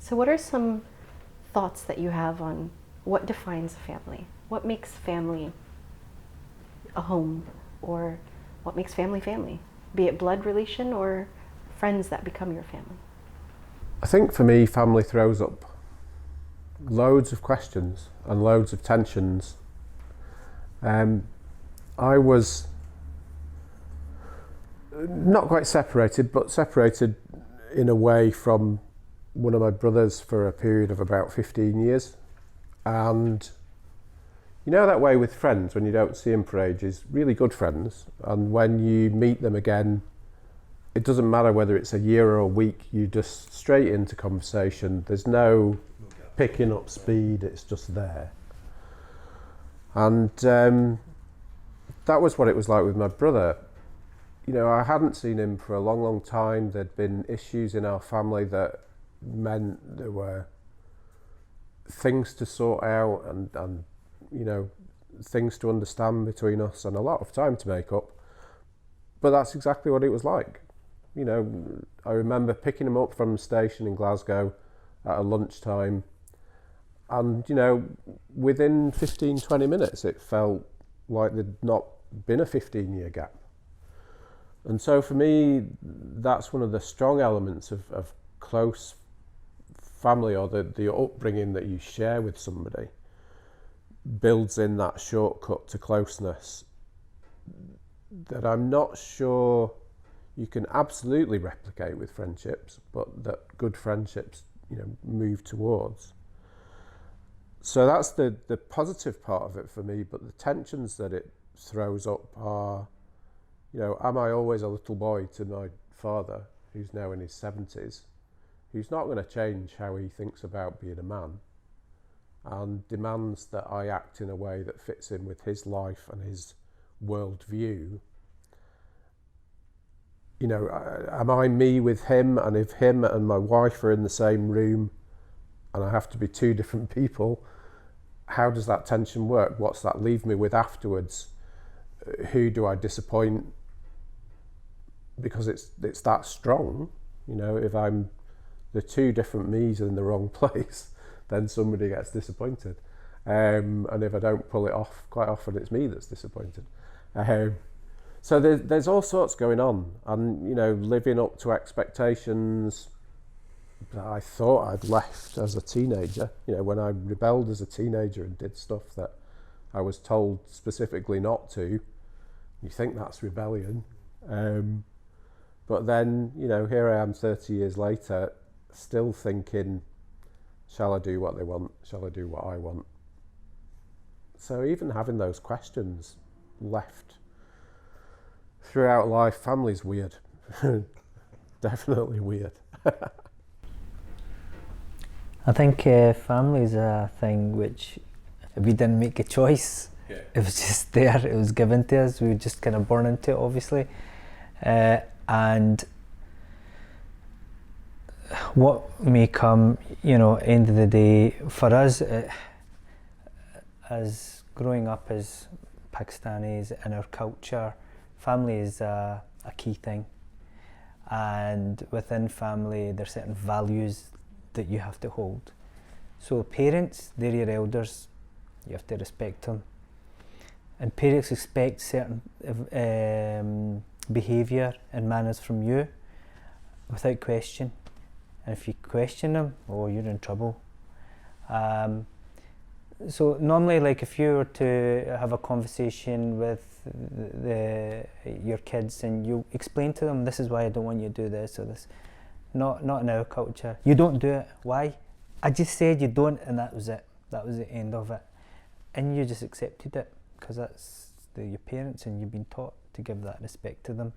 So what are some thoughts that you have on what defines a family? What makes family a home, or what makes family family? Be it blood relation or friends that become your family. I think for me, family throws up loads of questions and loads of tensions. I was not quite separated, but separated in a way from one of my brothers for a period of about 15 years. And you know that way with friends, when you don't see them for ages, really good friends, and when you meet them again, it doesn't matter whether it's a year or a week, you just straight into conversation. There's no picking up speed, it's just there. And that was what it was like with my brother. You know, I hadn't seen him for a long, long time. There'd been issues in our family that meant there were things to sort out and you know, things to understand between us, and a lot of time to make up. But that's exactly what it was like. You know, I remember picking him up from the station in Glasgow at a lunchtime, and you know, within 15-20 minutes it felt like there'd not been a 15-year gap. And so for me, that's one of the strong elements of close family, or the upbringing that you share with somebody, builds in that shortcut to closeness that I'm not sure you can absolutely replicate with friendships, but that good friendships, you know, move towards. So that's the positive part of it for me, but the tensions that it throws up are, you know, am I always a little boy to my father, who's now in his 70s, who's not going to change how he thinks about being a man, and demands that I act in a way that fits in with his life and his worldview. You know, am I me with him, and if him and my wife are in the same room and I have to be two different people, how does that tension work? What's that leave me with afterwards? Who do I disappoint? Because it's that strong. You know, if I'm the two different me's in the wrong place, then somebody gets disappointed. And if I don't pull it off, quite often it's me that's disappointed. So there's all sorts going on, and you know, living up to expectations that I thought I'd left as a teenager. You know, when I rebelled as a teenager and did stuff that I was told specifically not to, you think that's rebellion. But then, you know, here I am 30 years later, still thinking, shall I do what they want? Shall I do what I want? So even having those questions left throughout life, family's weird. Definitely weird. I think family's a thing which we didn't make a choice. Yeah. It was just there, it was given to us. We were just kind of born into it, obviously. And what may come, you know, end of the day, for us, as growing up as Pakistanis in our culture, family is a key thing. And within family, there are certain values that you have to hold. So parents, they're your elders, you have to respect them. And parents expect certain behaviour and manners from you without question. And if you question them, oh, you're in trouble. So normally, like if you were to have a conversation with your kids and you explain to them, this is why I don't want you to do this or this. Not in our culture. You don't do it. Why? I just said you don't, and that was it. That was the end of it. And you just accepted it because that's your parents, and you've been taught to give that respect to them.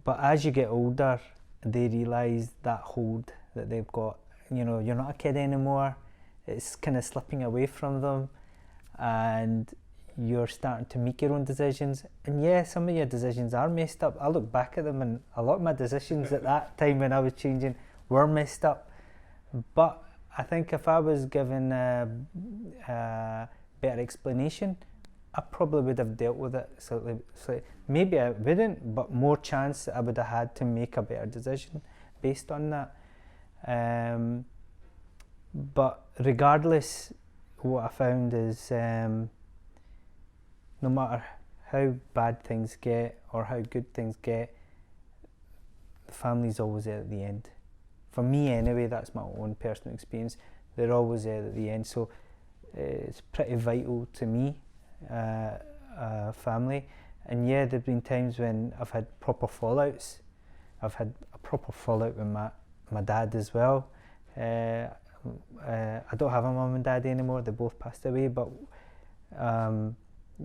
But as you get older, they realise that hold that they've got. You know, you're not a kid anymore. It's kind of slipping away from them, and you're starting to make your own decisions. And yeah, some of your decisions are messed up. I look back at them, and a lot of my decisions at that time when I was changing were messed up. But I think if I was given a better explanation, I probably would have dealt with it slightly. Maybe I wouldn't, but more chance I would have had to make a better decision based on that. But regardless, what I found is no matter how bad things get or how good things get, the family's always there at the end. For me anyway, that's my own personal experience. They're always there at the end, so it's pretty vital to me, family. And yeah, there've been times when I've had proper fallouts. I've had a proper fallout with my dad as well. I don't have a mum and dad anymore, they both passed away, but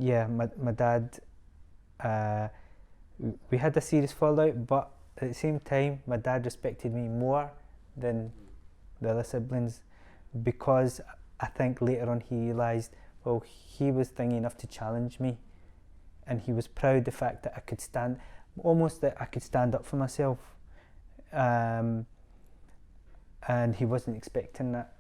yeah, my dad, we had a serious fallout, but at the same time, my dad respected me more than the other siblings, because I think later on he realised, well, he was thinking enough to challenge me, and he was proud of the fact that I could stand up for myself, and he wasn't expecting that,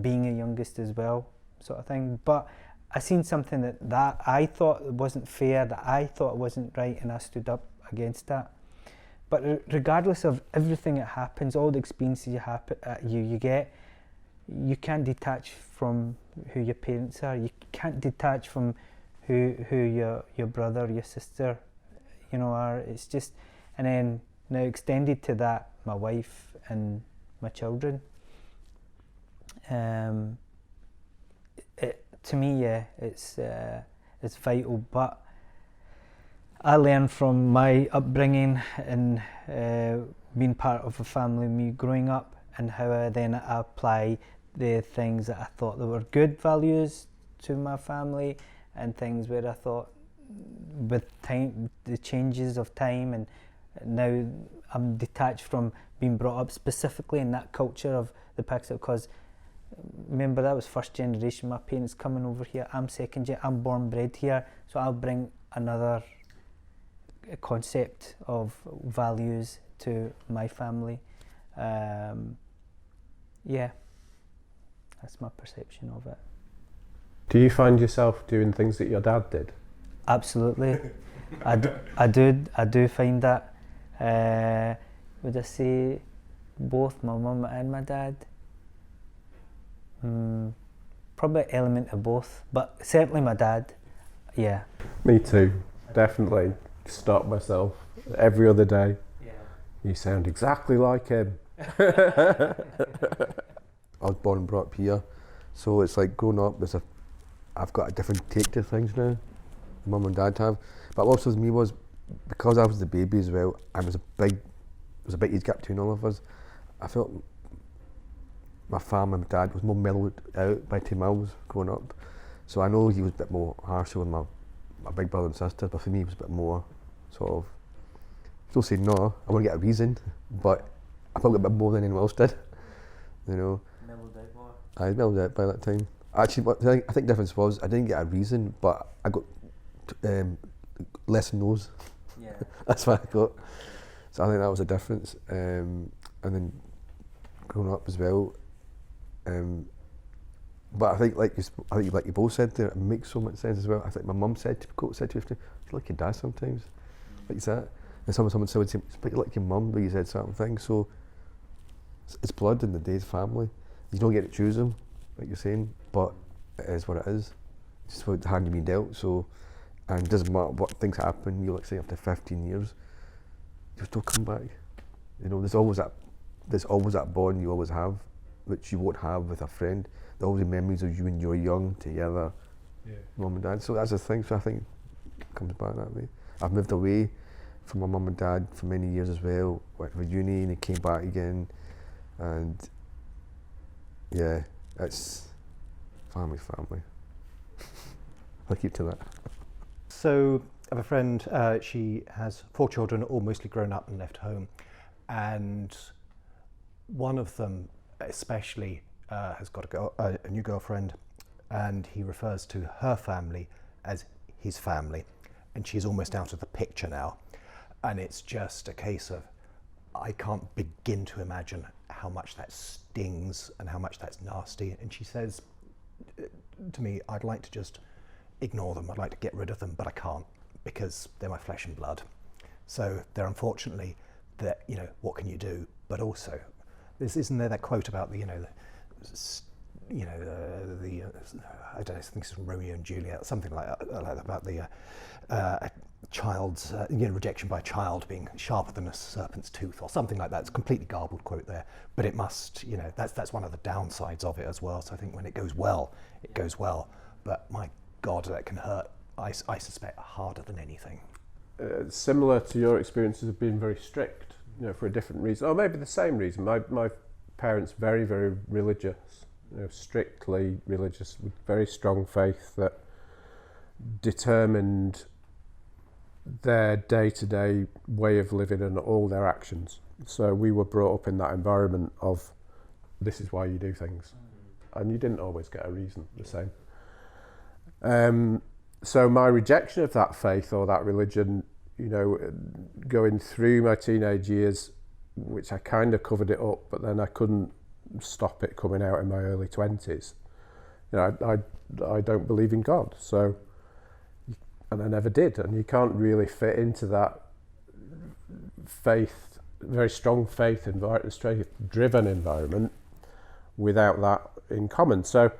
being a youngest as well, sort of thing. But I seen something that I thought wasn't fair, that I thought wasn't right, and I stood up against that. But regardless of everything that happens, all the experiences you get, you can't detach from who your parents are. You can't detach from who your brother, your sister, are. It's just, and then now extended to that, my wife and my children. To me, yeah, it's vital. But I learned from my upbringing and being part of a family, me growing up, and how I apply the things that I thought that were good values to my family, and things where I thought with time, the changes of time, and now I'm detached from being brought up specifically in that culture of the Pakistan, because remember, that was first generation, my parents coming over here, I'm second gen, I'm born bred here, so I'll bring another concept of values to my family. Yeah, that's my perception of it. Do you find yourself doing things that your dad did? Absolutely. I do find that. Would I say both my mum and my dad? Probably an element of both, but certainly my dad, yeah. Me too, definitely. Stop myself every other day. Yeah. You sound exactly like him. I was born and brought up here, so it's like growing up, I've got a different take to things now, mum and dad have. But what was me was, because I was the baby as well, there was a big age gap between all of us. I felt my father and my dad was more mellowed out by the time I was growing up. So I know he was a bit more harsher with my big brother and sister, but for me it was a bit more sort of, still saying no, I want to get a reason, but I probably got a bit more than anyone else did, Mellowed out more. I mellowed out by that time. Actually, what I think the difference was, I didn't get a reason, but I got less no's. Yeah. That's what I got. So I think that was a difference. And then growing up as well. But I think, like you both said there, it makes so much sense as well. I think my mum said to me, "You're like your dad sometimes," like you said. And someone would say, "It's like your mum," but you said certain things. So it's blood in the day's family. You don't get to choose them, like you're saying, but it is what it is. It's just what the hand you've been dealt. So, and it doesn't matter what things happen. You, like say, after 15 years, you still come back. There's always that bond you always have, which you won't have with a friend. There's always memories of you when you were young together, mum and dad. So that's the thing. So I think it comes back that way. I've moved away from my mum and dad for many years as well. Went to uni and came back again, and yeah, it's family. I'll keep to that. So I have a friend, she has 4 children, all mostly grown up and left home, and one of them especially has got a new girlfriend, and he refers to her family as his family, and she's almost out of the picture now. And it's just a case of, I can't begin to imagine how much that stings and how much that's nasty. And she says to me, I'd like to just ignore them, I'd like to get rid of them, but I can't, because they're my flesh and blood. So they're unfortunately, what can you do? but also, isn't there that quote about the, I don't know, I think it's Romeo and Juliet, something like that about the a child's rejection by a child being sharper than a serpent's tooth, or something like that. It's a completely garbled quote there, but it must, that's one of the downsides of it as well. So I think when it goes well, it goes well. But my God, that can hurt, I suspect, harder than anything. Similar to your experiences of being very strict, for a different reason, or maybe the same reason. My parents very, very religious, strictly religious, with very strong faith that determined their day-to-day way of living and all their actions. So we were brought up in that environment of, this is why you do things, and you didn't always get a reason the same. So my rejection of that faith or that religion, going through my teenage years, which I kind of covered it up, but then I couldn't stop it coming out in my early 20s. I don't believe in God, so, and I never did, and you can't really fit into that faith, very strong faith environment, driven environment, without that in common. So,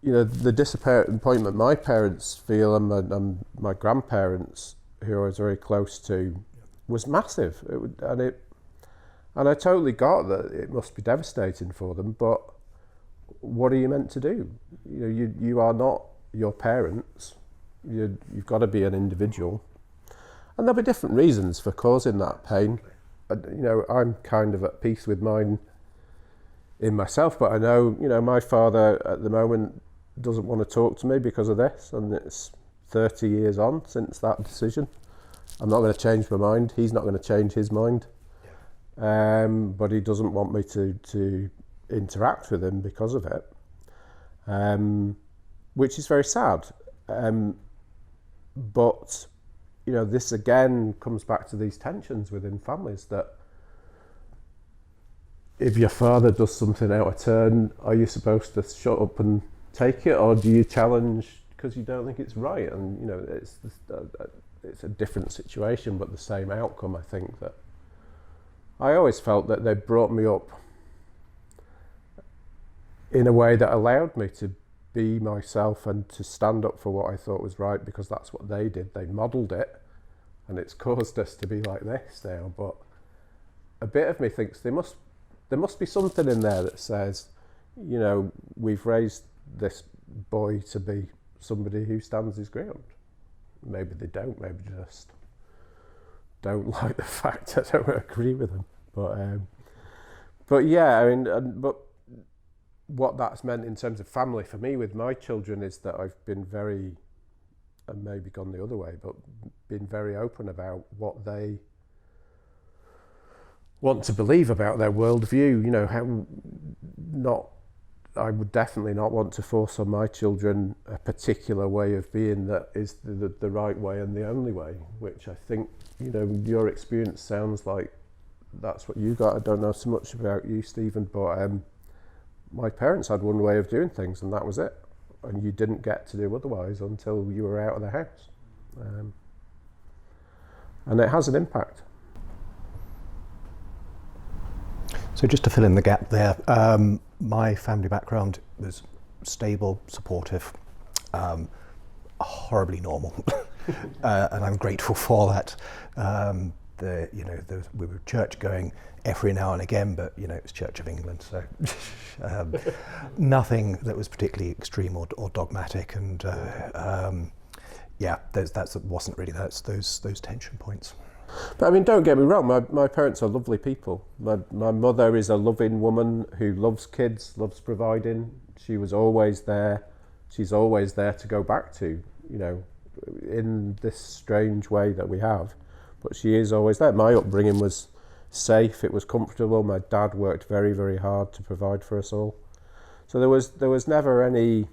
the disappointment my parents feel and my grandparents, who I was very close to, was massive. And I totally got that it must be devastating for them, but what are you meant to do? You are not your parents. You've got to be an individual. And there'll be different reasons for causing that pain. I'm kind of at peace with mine in myself, but I know, my father at the moment doesn't want to talk to me because of this, and it's 30 years on since that decision. I'm not going to change my mind. He's not going to change his mind. But he doesn't want me to interact with him because of it, which is very sad. But this again comes back to these tensions within families, that if your father does something out of turn, are you supposed to shut up and take it, or do you challenge because you don't think it's right? And it's a different situation, but the same outcome. I think that I always felt that they brought me up in a way that allowed me to be myself and to stand up for what I thought was right, because that's what they did. They modelled it, and it's caused us to be like this now. But a bit of me thinks there must be something in there that says, we've raised this boy to be somebody who stands his ground. Maybe they don't, maybe just don't like the fact I don't agree with them. But yeah, but what that's meant in terms of family for me with my children is that I've been very, and maybe gone the other way, but been very open about what they want to believe about their worldview. I would definitely not want to force on my children a particular way of being that is the right way and the only way, which I think, your experience sounds like that's what you got. I don't know so much about you, Stephen, but my parents had one way of doing things, and that was it. And you didn't get to do otherwise until you were out of the house. And it has an impact. So just to fill in the gap there, my family background was stable, supportive, horribly normal, and I'm grateful for that. We were church going every now and again, but it was Church of England, so nothing that was particularly extreme or dogmatic, and that wasn't really those tension points. But don't get me wrong, my parents are lovely people. My mother is a loving woman who loves kids, loves providing. She was always there. She's always there to go back to, in this strange way that we have. But she is always there. My upbringing was safe, it was comfortable. My dad worked very, very hard to provide for us all. So there was never any,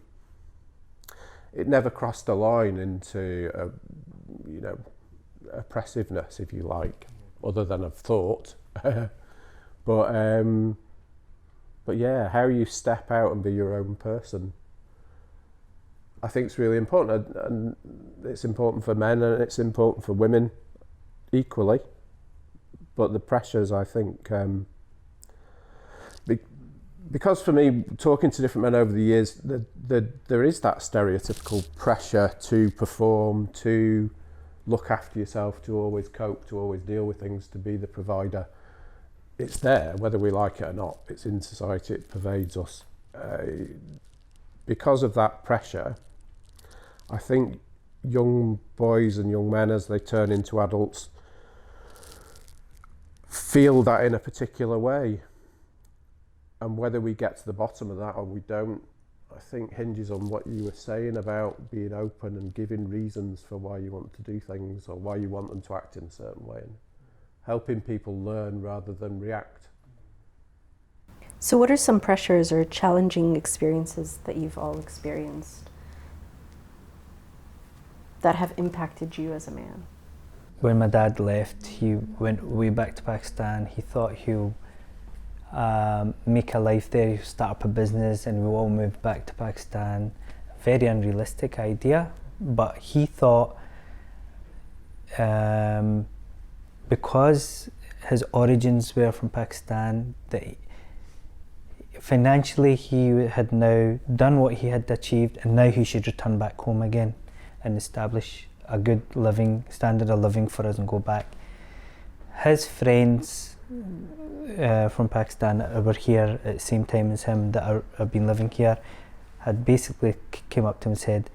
it never crossed a line into, oppressiveness, if you like, other than I've thought. But yeah, how you step out and be your own person, I think is really important, and it's important for men and it's important for women equally. But the pressures, I think, because for me, talking to different men over the years, there is that stereotypical pressure to perform, to look after yourself, to always cope, to always deal with things, to be the provider. It's there, whether we like it or not. It's in society, it pervades us. Because of that pressure, I think young boys and young men, as they turn into adults, feel that in a particular way. And whether we get to the bottom of that or we don't, I think hinges on what you were saying about being open and giving reasons for why you want to do things or why you want them to act in a certain way, and helping people learn rather than react. So what are some pressures or challenging experiences that you've all experienced that have impacted you as a man? When my dad left, he went way back to Pakistan. He thought he'll make a life there, he'll start up a business, and we'll all move back to Pakistan. Very unrealistic idea, but he thought because his origins were from Pakistan, that financially he had now done what he had achieved, and now he should return back home again and establish a good living standard of living for us and go back. His friends from Pakistan that were here at the same time as him that have been living here had basically came up to him and said,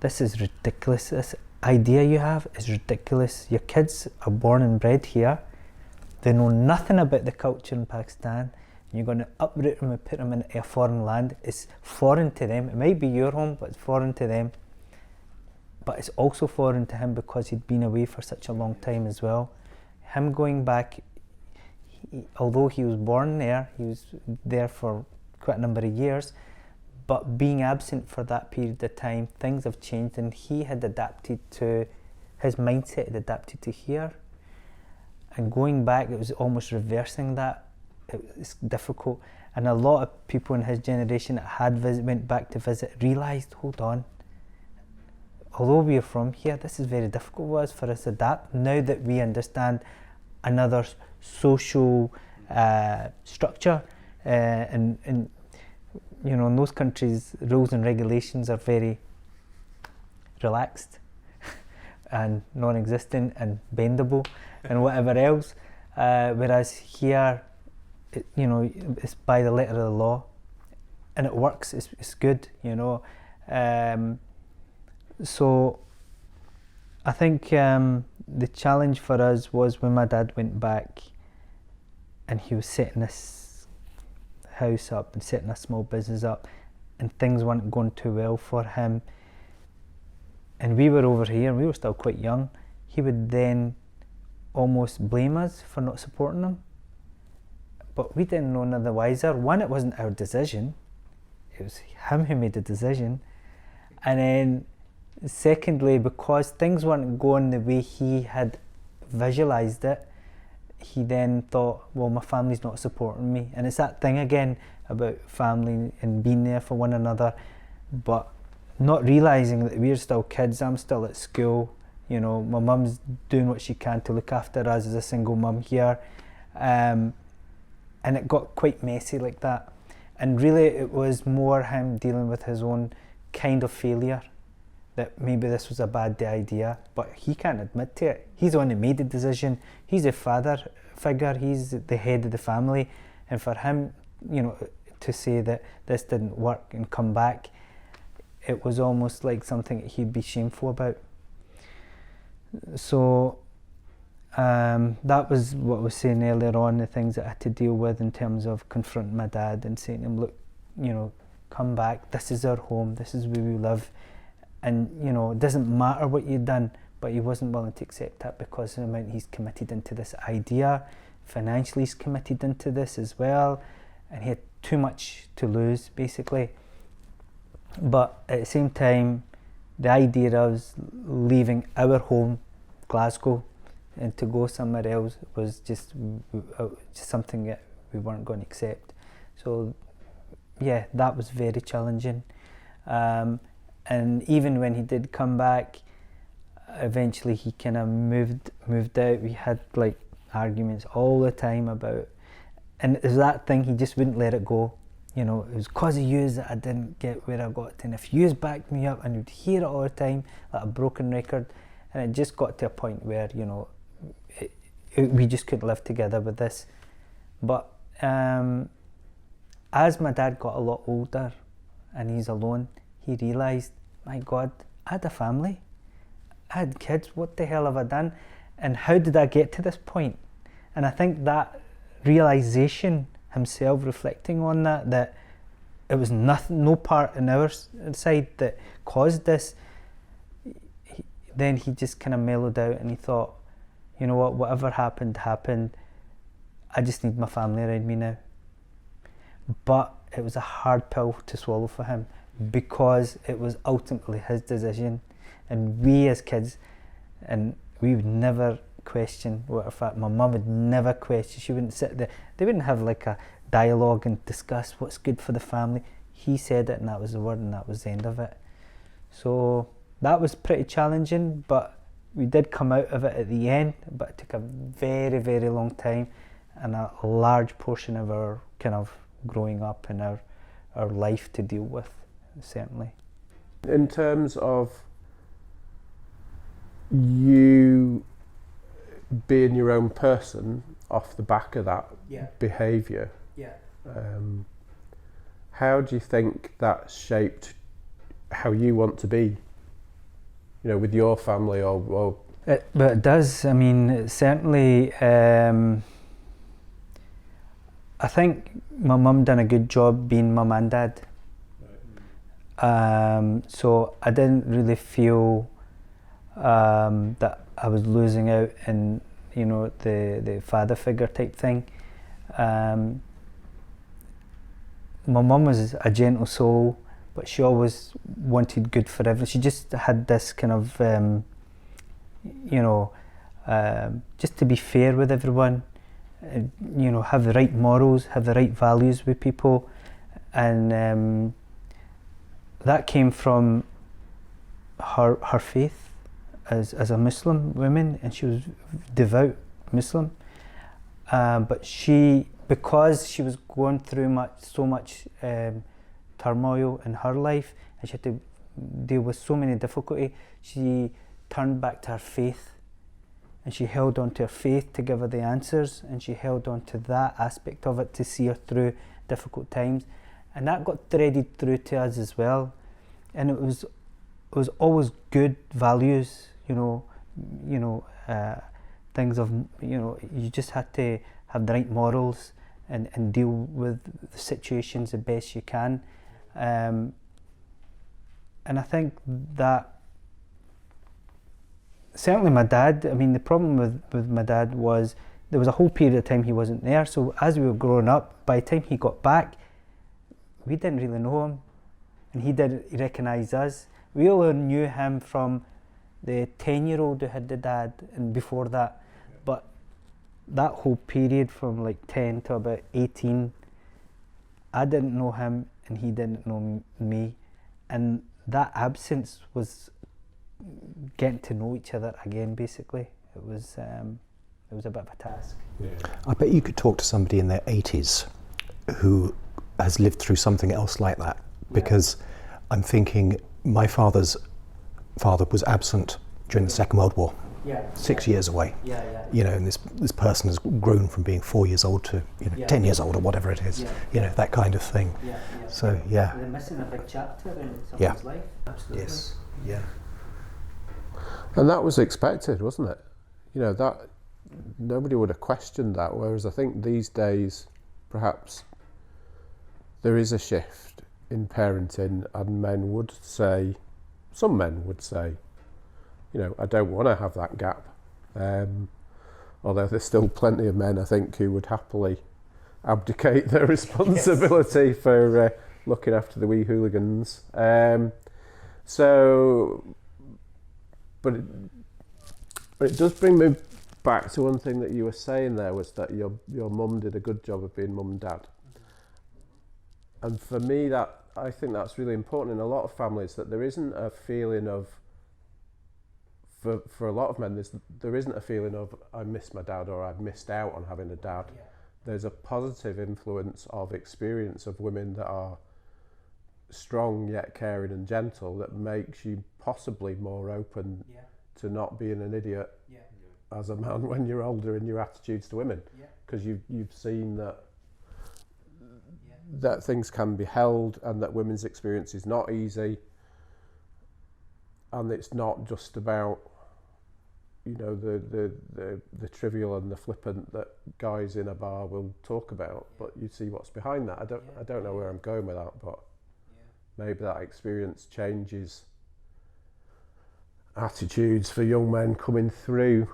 "This is ridiculous, this idea you have is ridiculous. Your kids are born and bred here, they know nothing about the culture in Pakistan, you're going to uproot them and put them in a foreign land. It's foreign to them. It might be your home, but it's foreign to them." But it's also foreign to him because he'd been away for such a long time as well. Him going back, although he was born there, he was there for quite a number of years, but being absent for that period of time, things have changed, and he had adapted to, his mindset had adapted to here. And going back, it was almost reversing that. It's difficult. And a lot of people in his generation that had went back to visit realised, hold on, although we are from here, this is very difficult for us to adapt now that we understand another social structure, and you know, in those countries rules and regulations are very relaxed and non-existent and bendable and whatever else, whereas here, you know, it's by the letter of the law and it works. It's good, you know. So I think the challenge for us was when my dad went back and he was setting this house up and setting a small business up, and things weren't going too well for him, and we were over here and we were still quite young. He would then almost blame us for not supporting him, but we didn't know none the wiser. One, it wasn't our decision, it was him who made the decision, and then secondly, because things weren't going the way he had visualised it, he then thought, well, my family's not supporting me. And it's that thing again about family and being there for one another, but not realising that we're still kids. I'm still at school, you know, my mum's doing what she can to look after us as a single mum here, and it got quite messy like that. And really it was more him dealing with his own kind of failure, that maybe this was a bad idea, but he can't admit to it. He's the one who made the decision. He's a father figure, he's the head of the family, and for him, you know, to say that this didn't work and come back, it was almost like something he'd be shameful about. So that was what I was saying earlier on, the things that I had to deal with in terms of confronting my dad and saying to him, look, you know, come back, this is our home, this is where we live. And you know, it doesn't matter what you've done, but he wasn't willing to accept that because of the amount he's committed into this idea. Financially he's committed into this as well, and he had too much to lose basically. But at the same time, the idea of leaving our home, Glasgow, and to go somewhere else was just something that we weren't going to accept. So yeah, that was very challenging. And even when he did come back, eventually he kind of moved out. We had like arguments all the time about, and it was that thing, he just wouldn't let it go. you know, it was because of yous that I didn't get where I got to, and if yous backed me up, and you'd hear it all the time, like a broken record, and it just got to a point where, you know, we just couldn't live together with this. But as my dad got a lot older and he's alone, he realised, my God, I had a family, I had kids, what the hell have I done? And how did I get to this point? And I think that realisation, himself reflecting on that it was nothing, no part in our side that caused this, then he just kind of mellowed out and he thought, you know what, whatever happened, I just need my family around me now. But it was a hard pill to swallow for him, because it was ultimately his decision, and we as kids, and we would never question what, in fact my mum would never question, she wouldn't sit there, they wouldn't have like a dialogue and discuss what's good for the family. He said it and that was the word and that was the end of it. So that was pretty challenging, but we did come out of it at the end, but it took a very, very long time and a large portion of our kind of growing up and our life to deal with, certainly. In terms of you being your own person off the back of that behaviour, how do you think that shaped how you want to be, you know, with your family or But it does. I mean, certainly, I think my mum done a good job being mum and dad. So I didn't really feel that I was losing out in, you know, the father figure type thing. My mum was a gentle soul, but she always wanted good for everyone. She just had this kind of, you know, just to be fair with everyone, you know, have the right morals, have the right values with people, and that came from her faith as a Muslim woman, and she was devout Muslim. But because she was going through so much turmoil in her life, and she had to deal with so many difficulty, she turned back to her faith, and she held on to her faith to give her the answers, and she held on to that aspect of it to see her through difficult times, and that got threaded through to us as well. And it was always good values, you know, things of, you know, you just had to have the right morals and deal with the situations the best you can. And I think that certainly my dad, I mean, the problem with my dad was there was a whole period of time he wasn't there. So as we were growing up, by the time he got back, we didn't really know him, and he didn't recognise us. We all knew him from the 10-year-old who had the dad and before that, but that whole period from like 10 to about 18, I didn't know him and he didn't know me, and that absence was getting to know each other again. Basically, it was a bit of a task. Yeah. I bet you could talk to somebody in their 80s who has lived through something else like that, because I'm thinking my father's father was absent during the Second World War. 6 years away. You know, and this person has grown from being 4 years old to 10 years old or whatever it is. You know, that kind of thing. So They're missing a big chapter in someone's life. Absolutely. Yes. Yeah. And that was expected, wasn't it? You know, that nobody would have questioned that, whereas I think these days perhaps there is a shift in parenting, and some men would say, you know, I don't want to have that gap. Although there's still plenty of men, I think, who would happily abdicate their responsibility for looking after the wee hooligans. But it does bring me back to one thing that you were saying there, was that your mum did a good job of being mum and dad. And for me, I think that's really important in a lot of families, that there isn't a feeling of, for a lot of men, there isn't a feeling of, I miss my dad or I've missed out on having a dad. there's a positive influence of experience of women that are strong yet caring and gentle that makes you possibly more open to not being an idiot as a man when you're older in your attitudes to women, because you've seen that things can be held and that women's experience is not easy, and it's not just about, you know, the trivial and the flippant that guys in a bar will talk about, but you see what's behind that. I don't know where I'm going with that, but maybe that experience changes attitudes for young men coming through,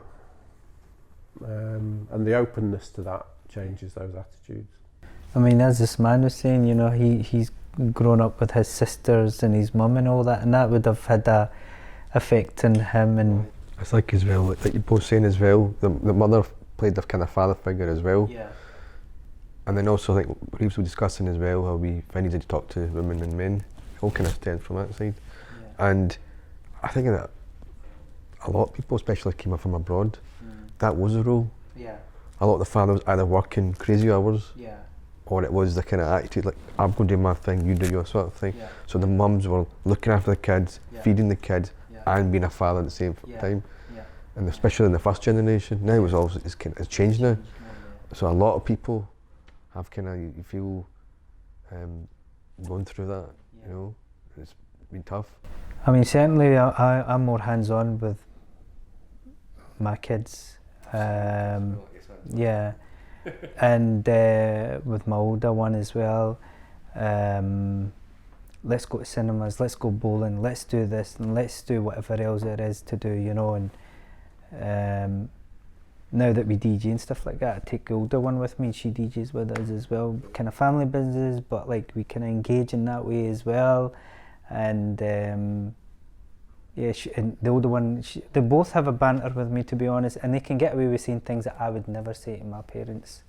and the openness to that changes those attitudes. I mean, as this man was saying, you know, he's grown up with his sisters and his mum and all that, and that would have had a effect on him. And I think as well, like you're both saying as well, the mother played the kind of father figure as well. And then also, like Reeves was discussing as well, how we needed to talk to women and men, all kind of stemmed from that side. And I think that a lot of people, especially came up from abroad, that was a role. A lot of the fathers either working crazy hours, or it was the kind of attitude like, I'm going to do my thing, you do your sort of thing. So the mums were looking after the kids, feeding the kids, and being a father at the same time. And especially in the first generation, now it's changed now. So a lot of people have kind of, you feel, going through that, you know, it's been tough. I mean, certainly I'm more hands-on with my kids. And with my older one as well. Let's go to cinemas, let's go bowling, let's do this, and let's do whatever else there is to do, you know. And now that we DJ and stuff like that, I take the older one with me, and she DJs with us as well. Kind of family business, but like we can engage in that way as well. And and the older one, they both have a banter with me, to be honest, and they can get away with saying things that I would never say to my parents.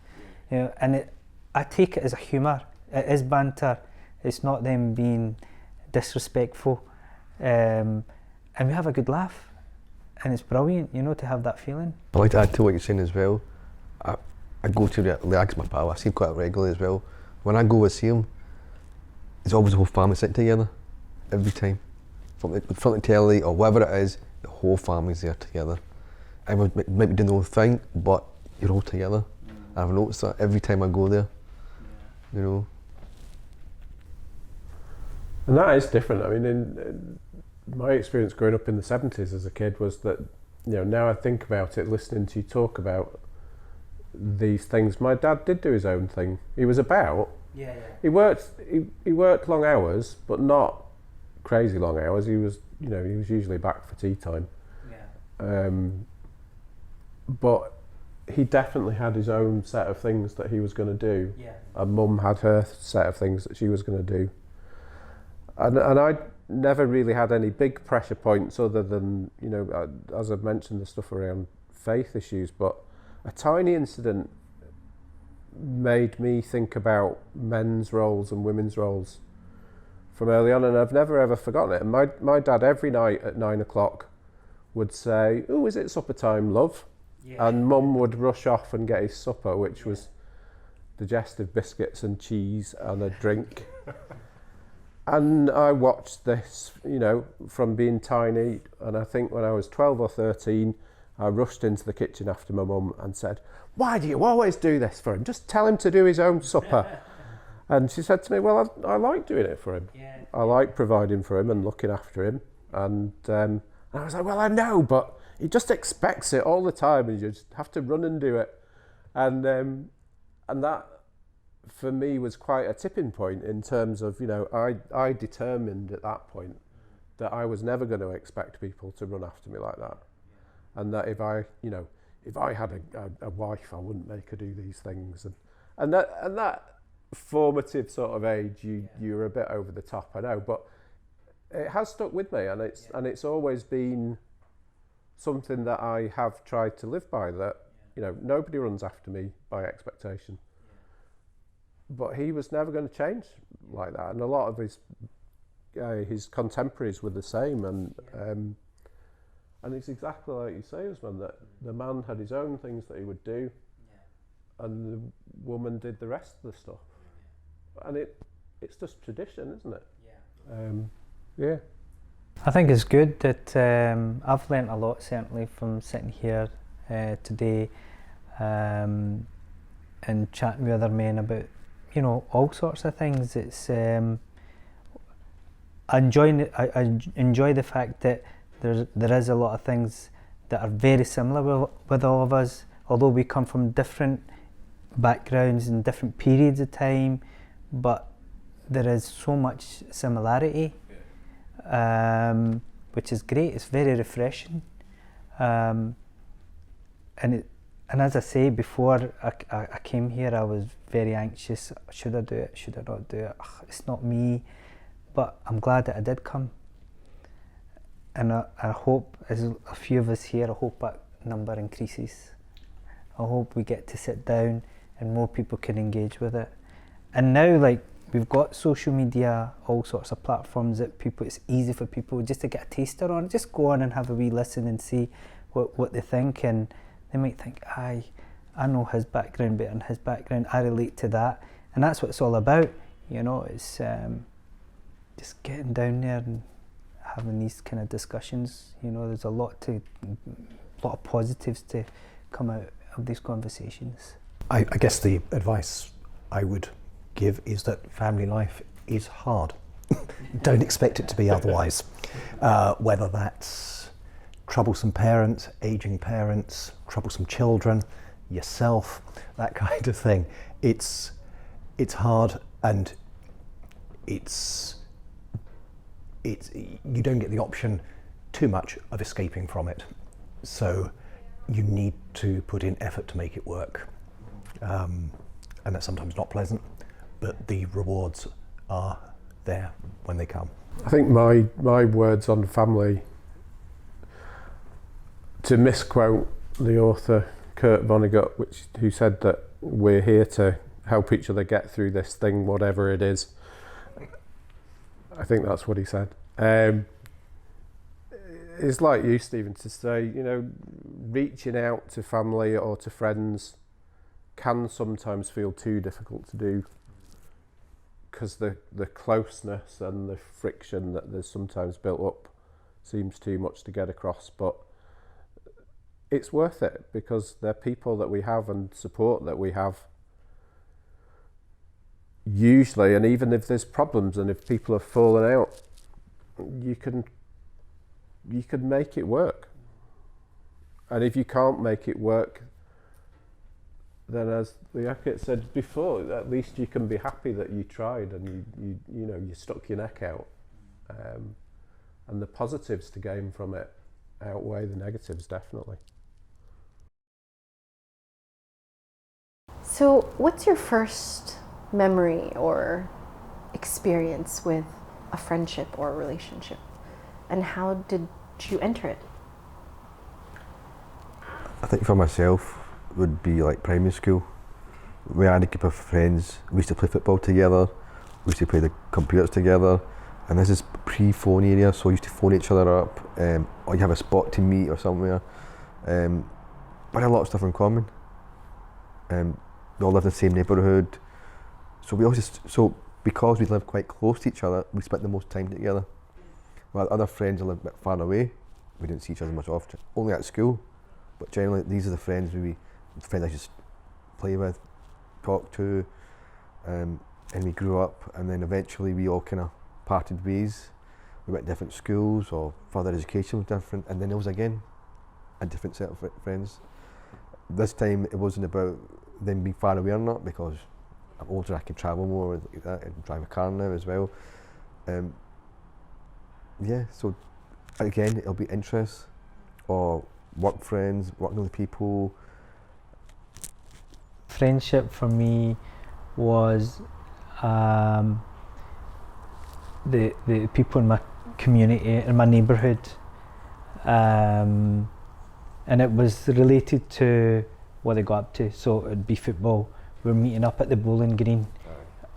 You know, and I take it as a humour. It is banter. It's not them being disrespectful, and we have a good laugh. And it's brilliant, you know, to have that feeling. I'd like to add to what you're saying as well. I go to relax my pal. I see him quite regularly as well. When I go to see him, it's always the whole family sitting together, every time. From the telly or whatever it is, the whole family's there together. Everyone might be doing their own thing, but you're all together. I've noticed that every time I go there, you know. And that is different. I mean, in my experience growing up in the 70s as a kid was that, you know, now I think about it, listening to you talk about these things, my dad did do his own thing. He was about. He worked long hours, but not crazy long hours. He was usually back for tea time. But he definitely had his own set of things that he was going to do. And Mum had her set of things that she was going to do. And I never really had any big pressure points other than, you know, as I've mentioned, the stuff around faith issues, but a tiny incident made me think about men's roles and women's roles from early on, and I've never ever forgotten it. And my dad every night at 9 o'clock would say, "Oh, is it supper time, love?" And Mum would rush off and get his supper, which was digestive biscuits and cheese and a drink. And I watched this, you know, from being tiny, and I think when I was 12 or 13, I rushed into the kitchen after my mum and said, "Why do you always do this for him? Just tell him to do his own supper." And she said to me, "Well, I like doing it for him. I like providing for him and looking after him." And I was like, "Well, I know, but he just expects it all the time, and you just have to run and do it." And that, for me, was quite a tipping point in terms of, you know, I determined at that point that I was never going to expect people to run after me like that. And that if I had a wife, I wouldn't make her do these things. And that formative sort of age, you're a bit over the top, I know, but it has stuck with me, and it's always been something that I have tried to live by, that, you know, nobody runs after me by expectation. But he was never going to change like that, and a lot of his contemporaries were the same, and it's exactly like you say, Usman, that the man had his own things that he would do, and the woman did the rest of the stuff. And it's just tradition, isn't it? Yeah. I think it's good that I've learnt a lot, certainly, from sitting here today and chatting with other men about, all sorts of things. It's I enjoy the fact that there is a lot of things that are very similar with all of us, although we come from different backgrounds and different periods of time, but there is so much similarity, which is great. It's very refreshing, and as I say, before I came here, I was very anxious. Should I do it? Should I not do it? It's not me. But I'm glad that I did come, and I hope, as a few of us here, I hope that number increases. I hope we get to sit down and more people can engage with it. And now, we've got social media, all sorts of platforms that it's easy for people just to get a taster on. Just go on and have a wee listen and see what they think, and they might think, I know his background better than his background, I relate to that. And that's what it's all about, it's just getting down there and having these kind of discussions. There's a lot of positives to come out of these conversations. I guess the advice I would give is that family life is hard. Don't expect it to be otherwise. Whether that's troublesome parents, aging parents, troublesome children, yourself, that kind of thing. It's hard, and you don't get the option too much of escaping from it. So you need to put in effort to make it work. And that's sometimes not pleasant, but the rewards are there when they come. I think my words on family, to misquote the author Kurt Vonnegut, who said that we're here to help each other get through this thing, whatever it is. I think that's what he said. It's like you, Stephen, to say, reaching out to family or to friends can sometimes feel too difficult to do, because the closeness and the friction that there's sometimes built up seems too much to get across. But it's worth it, because they're people that we have and support that we have usually. And even if there's problems and if people have fallen out, you can make it work. And if you can't make it work, then, as the advocate said before, at least you can be happy that you tried and you stuck your neck out, and the positives to gain from it outweigh the negatives, definitely. So what's your first memory or experience with a friendship or a relationship, and how did you enter it? I think for myself would be like primary school. We had a group of friends. We used to play football together. We used to play the computers together. And this is pre-phone area, so we used to phone each other up, or you have a spot to meet or somewhere. We had a lot of stuff in common. We all lived in the same neighbourhood. So because we lived quite close to each other, we spent the most time together. While other friends who lived a bit far away, we didn't see each other much often, only at school. But generally, these are the friends I just play with, talk to, and we grew up, and then eventually we all kind of parted ways. We went to different schools, or further education was different, and then there was again a different set of friends. This time it wasn't about them being far away or not, because I'm older, I can travel more, like that, and drive a car now as well. So again, it'll be interests or work friends, working with people. Friendship for me was the people in my community, in my neighbourhood, and it was related to what they got up to. So it'd be football. We're meeting up at the bowling green.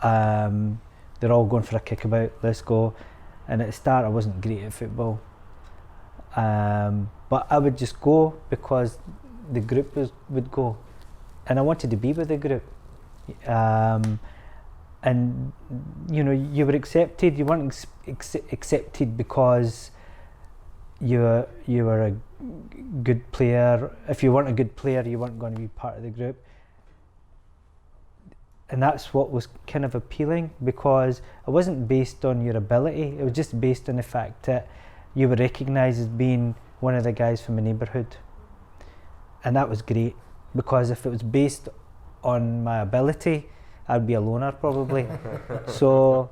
They're all going for a kickabout. Let's go. And at the start, I wasn't great at football, but I would just go because the group would go. and I wanted to be with the group. And you know, you were accepted. You weren't accepted because you were a good player. If you weren't a good player, you weren't going to be part of the group. And that's what was kind of appealing, because it wasn't based on your ability. It was just based on the fact that you were recognised as being one of the guys from the neighbourhood. And that was great, because if it was based on my ability, I'd be a loner probably. So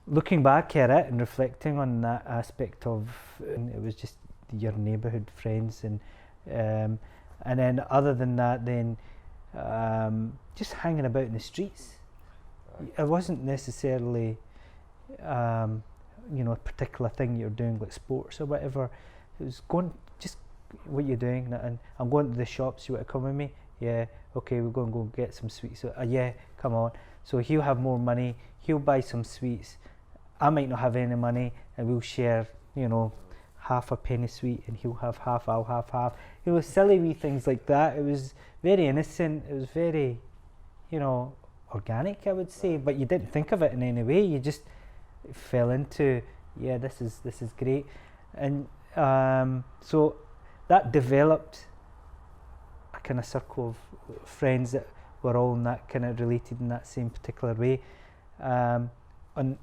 looking back at it and reflecting on that aspect of, it was just your neighbourhood friends, and then other than that, then just hanging about in the streets. It wasn't necessarily you know, a particular thing you're doing, like sports or whatever. It was going, just what you're doing, and I'm going to the shops. You want to come with me? Yeah, okay, we're going to go get some sweets. So, yeah, come on. So he'll have more money, he'll buy some sweets. I might not have any money, and we'll share, you know, half a penny sweet, and he'll have half, I'll have half. It was silly wee things like that. It was very innocent. It was very, you know, organic, I would say. But you didn't think of it in any way. You just fell into, yeah, this is great, and so that developed a kind of circle of friends that were all in that kind of related in that same particular way. And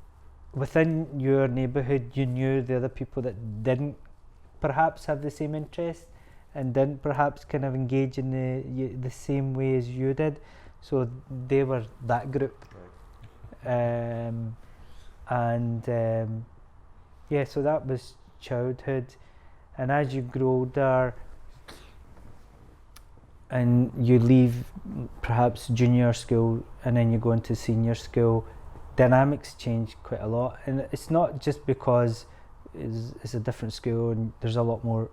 within your neighbourhood, you knew the other people that didn't perhaps have the same interest and didn't perhaps kind of engage in the same way as you did. So they were that group. Right. Yeah, so that was childhood. And as you grow older and you leave perhaps junior school and then you go into senior school, dynamics change quite a lot. And it's not just because it's a different school and there's a lot more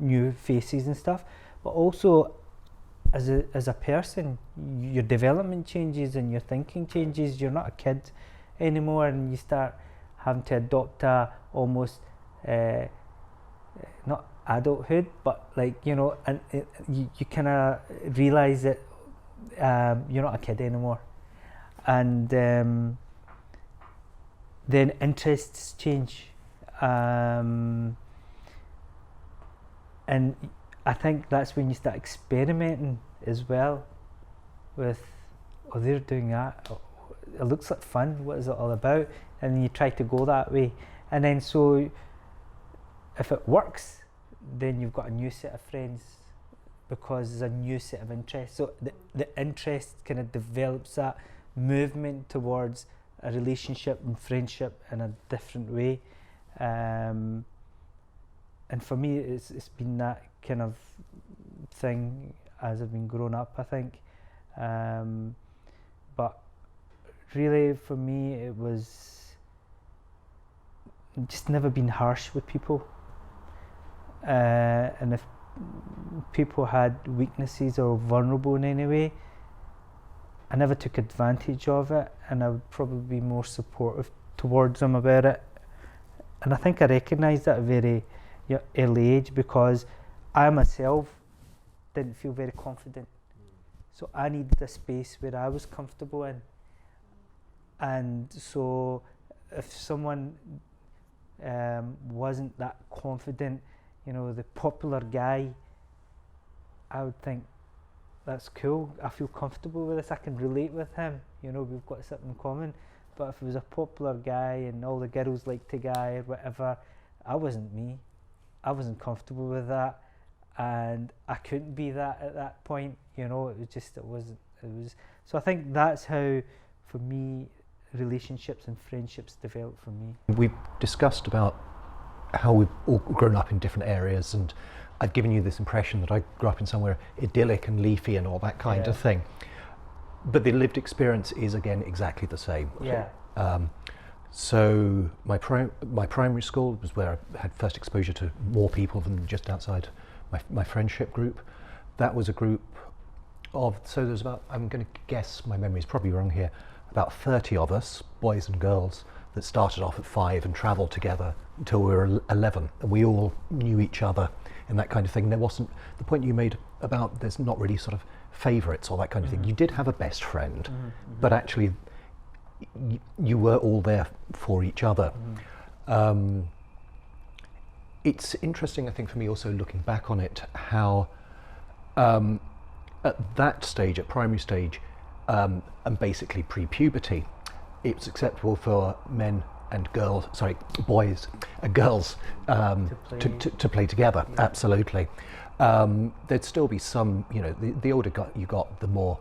new faces and stuff, but also as a person, your development changes and your thinking changes. You're not a kid anymore, and you start having to adopt a almost not adulthood, but like, you know, and you kind of realize that you're not a kid anymore, and then interests change, and I think that's when you start experimenting as well with, oh, they're doing that, it looks like fun, what is it all about? And then you try to go that way, and then so if it works, then you've got a new set of friends because there's a new set of interests. So the interest kind of develops that movement towards a relationship and friendship in a different way. And for me, it's been that kind of thing as I've been growing up, I think. But really, for me, it was just never been harsh with people. And if people had weaknesses or vulnerable in any way, I never took advantage of it, and I would probably be more supportive towards them about it. And I think I recognised that at a very early age, because I myself didn't feel very confident. So I needed a space where I was comfortable in. And so if someone wasn't that confident, you know, the popular guy, I would think, that's cool, I feel comfortable with this, I can relate with him, you know, we've got something in common. But if it was a popular guy and all the girls liked the guy or whatever, I wasn't me. I wasn't comfortable with that, and I couldn't be that at that point, you know. It was. So I think that's how, for me, relationships and friendships developed for me. We've discussed about how we've all grown up in different areas, and I'd given you this impression that I grew up in somewhere idyllic and leafy and all that kind of thing. But the lived experience is, again, exactly the same. Yeah. So my primary school was where I had first exposure to more people than just outside my friendship group. That was a group of, so there's about, I'm going to guess, my memory is probably wrong here, about 30 of us, boys and girls, that started off at 5 and travelled together until we were 11, and we all knew each other and that kind of thing. There wasn't the point you made about there's not really sort of favourites or that kind of thing. You did have a best friend, but actually you were all there for each other. It's interesting, I think, for me also looking back on it, how at that stage, at primary stage, and basically pre-puberty, it was acceptable for men and girls, boys and girls to play together. Yeah. Absolutely. There'd still be some, the older you got, the more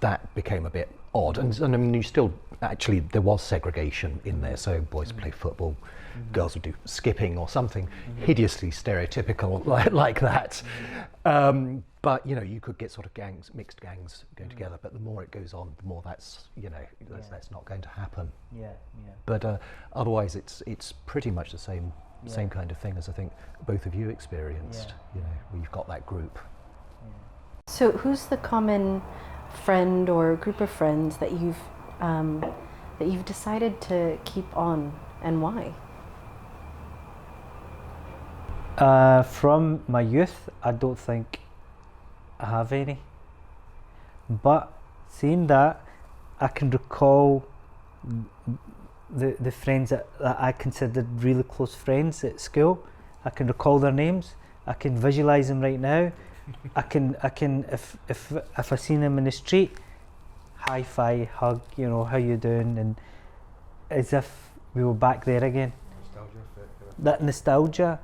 that became a bit odd. And I mean, you still, actually, there was segregation in there. So boys would play football, girls would do skipping or something hideously stereotypical like that. But you could get sort of mixed gangs going together. But the more it goes on, the more that's that's not going to happen. Yeah. But otherwise, it's pretty much the same kind of thing as I think both of you experienced. Where you've got that group. So, who's the common friend or group of friends that you've decided to keep on, and why? From my youth, I don't think I have any. But seeing that, I can recall the friends that I considered really close friends at school. I can recall their names. I can visualize them right now. I can if I seen them in the street, high five, hug, how you doing, and as if we were back there again. Nostalgia effect. That nostalgia,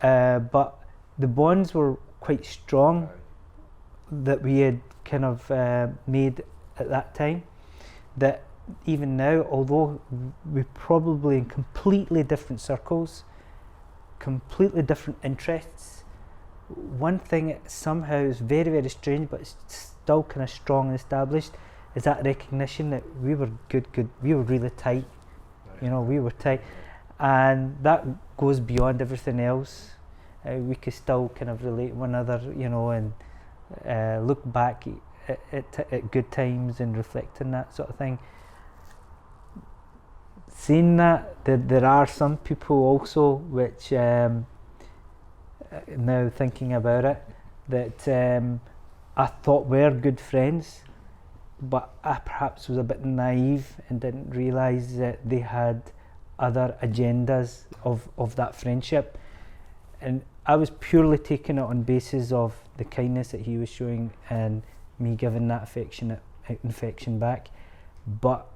but the bonds were quite strong that we had kind of made at that time. That even now, although we're probably in completely different circles, completely different interests, one thing that somehow is very, very strange, but it's still kind of strong and established, is that recognition that we were good, we were really tight, we were tight, and that goes beyond everything else. We could still kind of relate to one another, and look back at good times and reflect on that sort of thing. Seeing that, there are some people also which, now thinking about it, that I thought were good friends, but I perhaps was a bit naive and didn't realise that they had other agendas of that friendship. And I was purely taking it on basis of the kindness that he was showing and me giving that affection back. But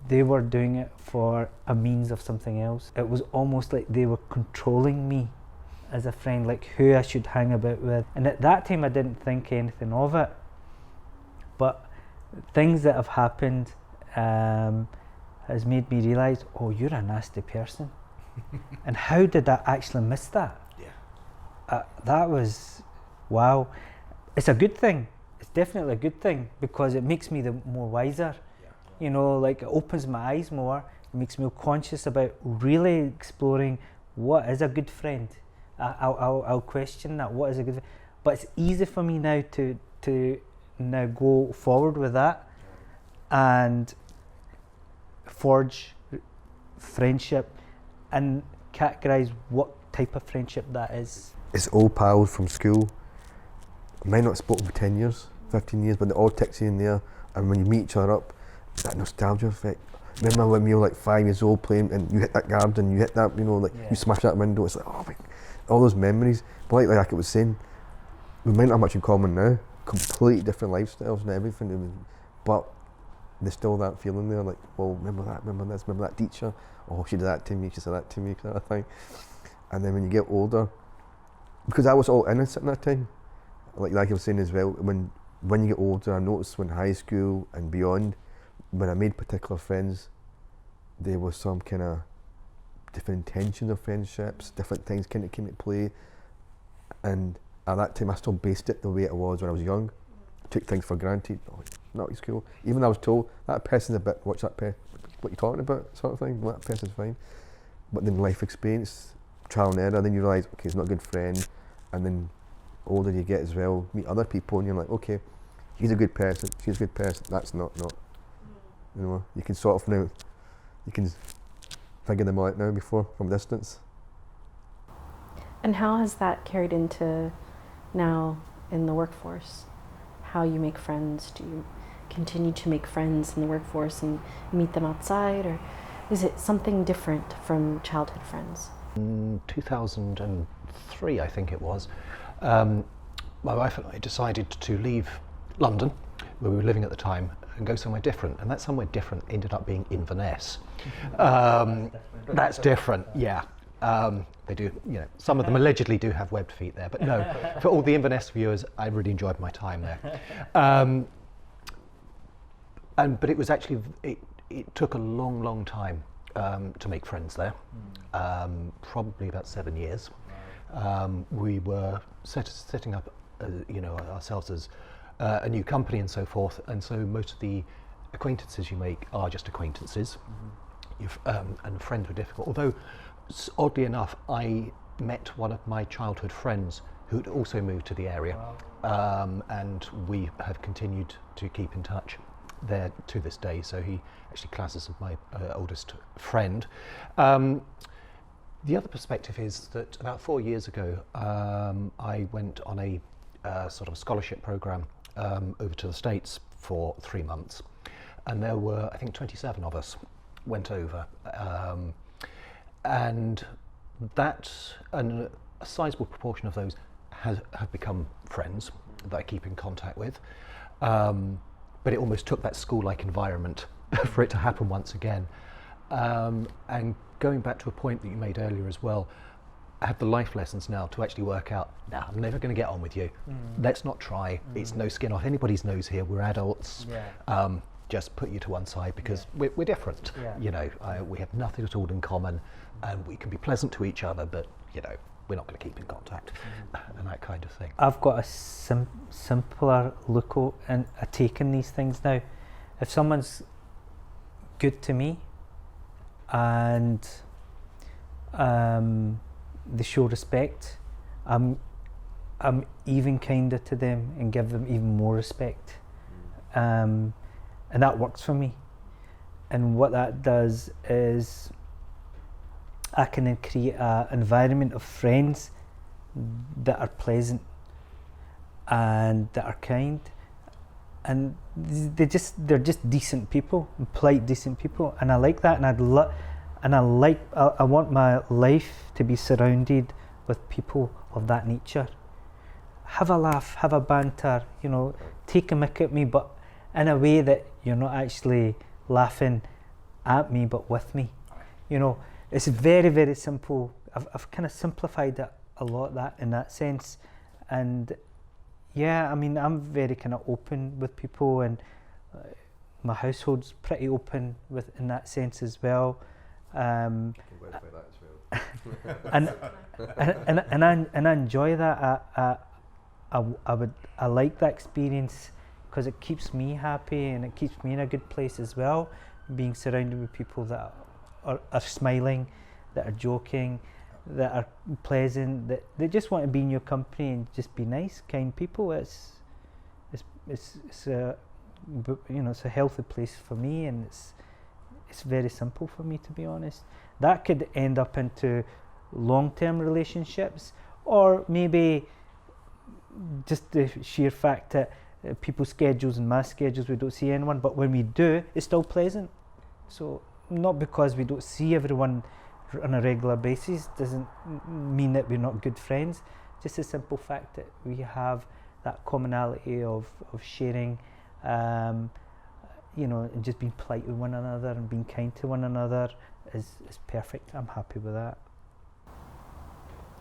they were doing it for a means of something else. It was almost like they were controlling me as a friend, like who I should hang about with. And at that time I didn't think anything of it. But things that have happened has made me realise, oh, you're a nasty person. And how did I actually miss that? That was, wow. It's a good thing. It's definitely a good thing, because it makes me the more wiser. Like it opens my eyes more. It makes me conscious about really exploring what is a good friend. I'll question that. What is a good friend? But it's easy for me now to now go forward with that and forge friendship and categorise what type of friendship that is. It's all pals from school. I might not have spoken for 10 years, 15 years, but they all text you in there, and when you meet each other up, that nostalgia effect. Remember when we were like 5 years old playing and you hit that garden, you hit that, you smash that window, it's like, oh my, all those memories. But like it was saying, we might not have much in common now, completely different lifestyles and everything, but there's still that feeling there, like, well, remember that, remember this, remember that teacher, oh, she did that to me, she said that to me, kind of thing. And then when you get older, because I was all innocent at that time, like I was saying as well, when you get older, I noticed when high school and beyond, when I made particular friends, there was some kind of different intentions of friendships, different things kind of came into play, and at that time I still based it the way it was when I was young. I took things for granted. Oh, not at school. Even I was told that person's a bit, what's that person, what you talking about, sort of thing. Well, that person's fine. But then life experience, trial and error, then you realise, okay, he's not a good friend, and then older you get as well, meet other people, and you're like, okay, he's a good person, she's a good person, that's not. You can sort of now, you can figuring them out now before from a distance. And how has that carried into now in the workforce? How you make friends? Do you continue to make friends in the workforce and meet them outside, or is it something different from childhood friends? In 2003, I think it was, my wife and I decided to leave London, where we were living at the time, and go somewhere different. And that somewhere different ended up being Inverness. That's different, yeah. They do, you know, some of them allegedly do have webbed feet there, but no, for all the Inverness viewers, I really enjoyed my time there. But it was actually, it took a long time to make friends there, probably about 7 years. We were setting up, you know, ourselves as a new company and so forth, and so most of the acquaintances you make are just acquaintances. And friends were difficult, although oddly enough, I met one of my childhood friends who'd also moved to the area. Wow. And we have continued to keep in touch there to this day, so he actually classes as my oldest friend. The other perspective is that about 4 years ago, I went on a sort of a scholarship program over to the States for 3 months, and there were, I think, 27 of us went over, and a sizable proportion of those have become friends that I keep in contact with. But it almost took that school-like environment for it to happen once again. And going back to a point that you made earlier as well, I have the life lessons now to actually work out, nah, I'm never going to get on with you. Let's not try. It's no skin off anybody's nose here. We're adults. Yeah. Just put you to one side because we're different. Yeah. You know, we have nothing at all in common, and we can be pleasant to each other, but you know, we're not going to keep in contact and that kind of thing. I've got a simpler look and a take on these things now. If someone's good to me and they show respect, I'm even kinder to them and give them even more respect. And that works for me. And what that does is I can then create an environment of friends that are pleasant and that are kind, and they're just decent people, polite, decent people, and I like that. And I want my life to be surrounded with people of that nature. Have a laugh, have a banter, you know, take a mick at me, but in a way that you're not actually laughing at me, but with me. You know, it's very, very simple. I've kind of simplified it a lot in that sense. And yeah, I mean, I'm very kind of open with people, and my household's pretty open in that sense as well. I can verify that as well. and I enjoy that. I like that experience because it keeps me happy and it keeps me in a good place as well. Being surrounded with people that are smiling, that are joking, that are pleasant, that they just want to be in your company and just be nice, kind people. It's a, you know, it's a healthy place for me, and it's very simple for me, to be honest. That could end up into long-term relationships, or maybe just the sheer fact that people's schedules and my schedules, we don't see anyone, but when we do, it's still pleasant. So not because we don't see everyone on a regular basis doesn't mean that we're not good friends. Just the simple fact that we have that commonality of sharing, you know, and just being polite with one another and being kind to one another is perfect. I'm happy with that.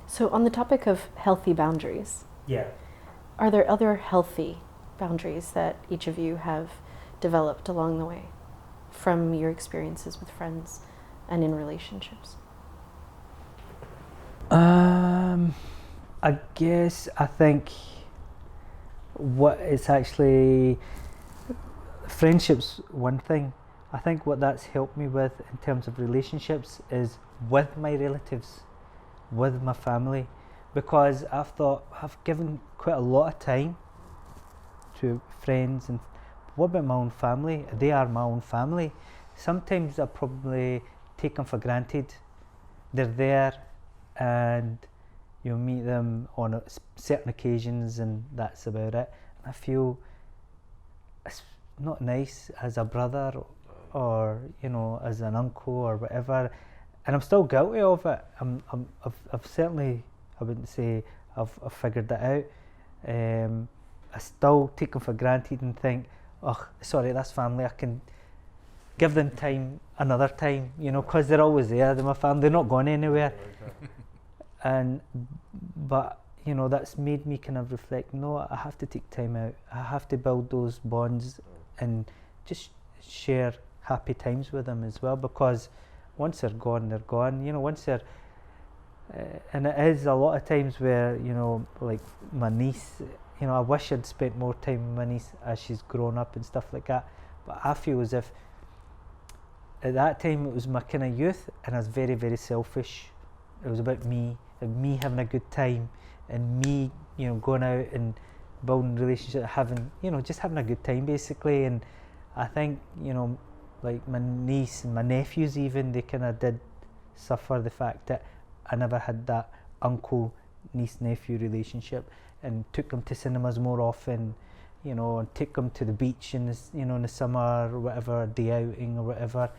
So on the topic of healthy boundaries, are there other healthy boundaries that each of you have developed along the way from your experiences with friends and in relationships? I think what it's actually, friendship's one thing. I think what that's helped me with in terms of relationships is with my relatives, with my family, because I've given quite a lot of time to friends, and what about my own family? They are my own family. Sometimes I probably take them for granted. They're there, and you'll meet them on certain occasions, and that's about it. And I feel it's not nice as a brother or as an uncle or whatever, and I'm still guilty of it. I've certainly, I wouldn't say I've figured that out. I still take them for granted and think, oh, sorry, that's family. I can give them time another time, because they're always there. They're my family. They're not going anywhere. But that's made me kind of reflect. No, I have to take time out. I have to build those bonds and just share happy times with them as well. Because once they're gone, they're gone. Once they're and it is a lot of times where like my niece. I wish I'd spent more time with my niece as she's grown up and stuff like that. But I feel as if at that time it was my kind of youth, and I was very, very selfish. It was about me and me having a good time, and me, going out and building relationships, just having a good time basically. And I think, like my niece and my nephews even, they kind of did suffer the fact that I never had that uncle, niece, nephew relationship, and took them to cinemas more often, and took them to the beach in the summer or whatever, day outing or whatever.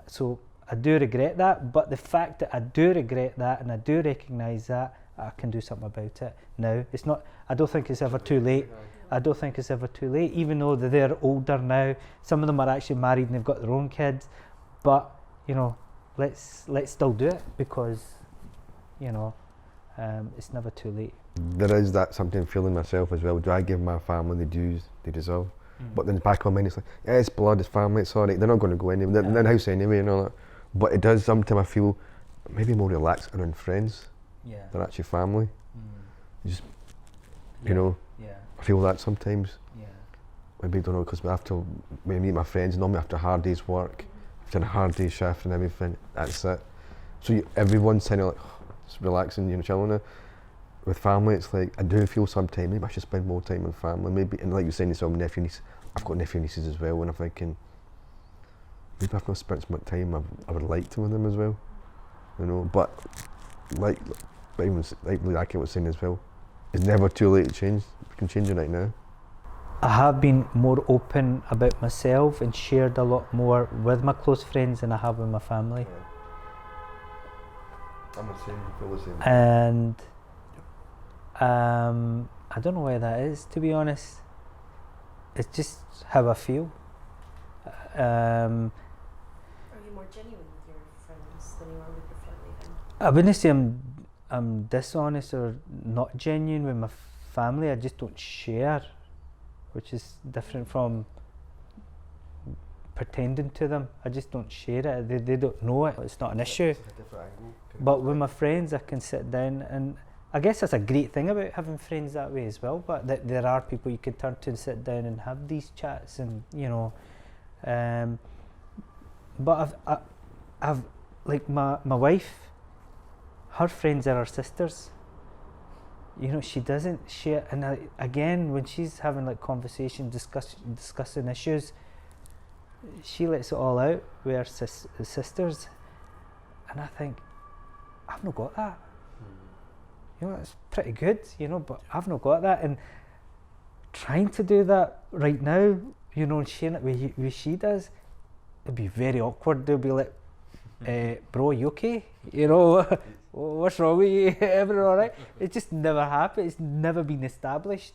So I do regret that, but the fact that I do regret that and I do recognise that, I can do something about it now. It's not. I don't think it's ever too late. I don't think it's ever too late, even though they're older now. Some of them are actually married and they've got their own kids. But let's still do it, because it's never too late. There is that sometimes feeling myself as well. Do I give my family the dues they deserve? But then back on mine, it's like, yeah, it's blood, it's family, it's alright. They're not going to go anywhere. They're in the house anyway and all that. But it does sometimes I feel maybe more relaxed around friends than actually family. Just, I feel that sometimes. Maybe I don't know, because after when I meet my friends, normally after a hard day's work, after a hard day's shift and everything, that's it. So everyone's kind of like, it's relaxing, chilling now. With family, it's like, I do feel sometimes maybe I should spend more time with family, maybe, and like you're saying, yourself, nephew, niece, I've got nephew, nieces as well, and I'm thinking, maybe I've not spent so much time I would like to with them as well, but like I was saying as well, it's never too late to change. We can change it right now. I have been more open about myself and shared a lot more with my close friends than I have with my family. I'm the same, I feel the same. And I don't know why that is, to be honest. It's just how I feel. Are you more genuine with your friends than you are with your family then? I wouldn't say I'm dishonest or not genuine with my family. I just don't share, which is different from pretending to them. I just don't share it. They don't know it. It's not an issue. But with my friends, I can sit down, and I guess that's a great thing about having friends that way as well. But there are people you can turn to and sit down and have these chats, and but I've like my wife, her friends are her sisters. She doesn't share, and again, when she's having like conversation, discussing issues, she lets it all out with her sisters, and I think, I've not got that. It's pretty good, but I've not got that, and trying to do that right now, and sharing it with she does, it'd be very awkward. They'll be like, bro, you okay? What's wrong with you? Everything alright? It just never happened. It's never been established.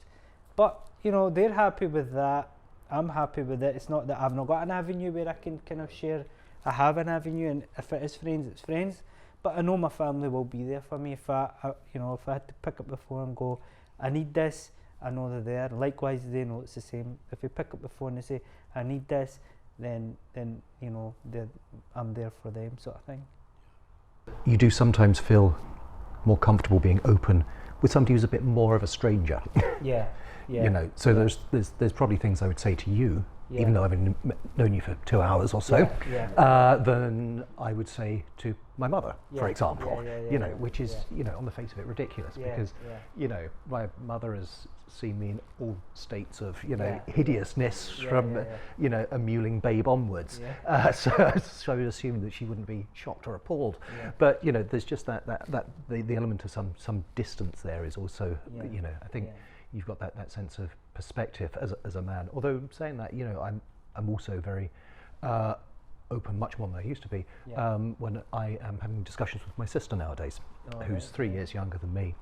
But, they're happy with that. I'm happy with it. It's not that I've not got an avenue where I can kind of share. I have an avenue, and if it is friends, it's friends. But I know my family will be there for me if I had to pick up the phone and go, I need this, I know they're there. Likewise, they know it's the same. If we pick up the phone and say, I need this, then I'm there for them, sort of thing. You do sometimes feel more comfortable being open with somebody who's a bit more of a stranger. Yeah. So there's probably things I would say to you even though I've known you for 2 hours or so, than I would say to my mother, for example. Which is on the face of it ridiculous, because my mother has seen me in all states of hideousness from a mewling babe onwards. So I would assume that she wouldn't be shocked or appalled. But there's just that the element of some distance there is also I think you've got that sense of perspective as a man. Although saying that, I'm also very open, much more than I used to be, when I am having discussions with my sister nowadays, who's 3 years younger than me,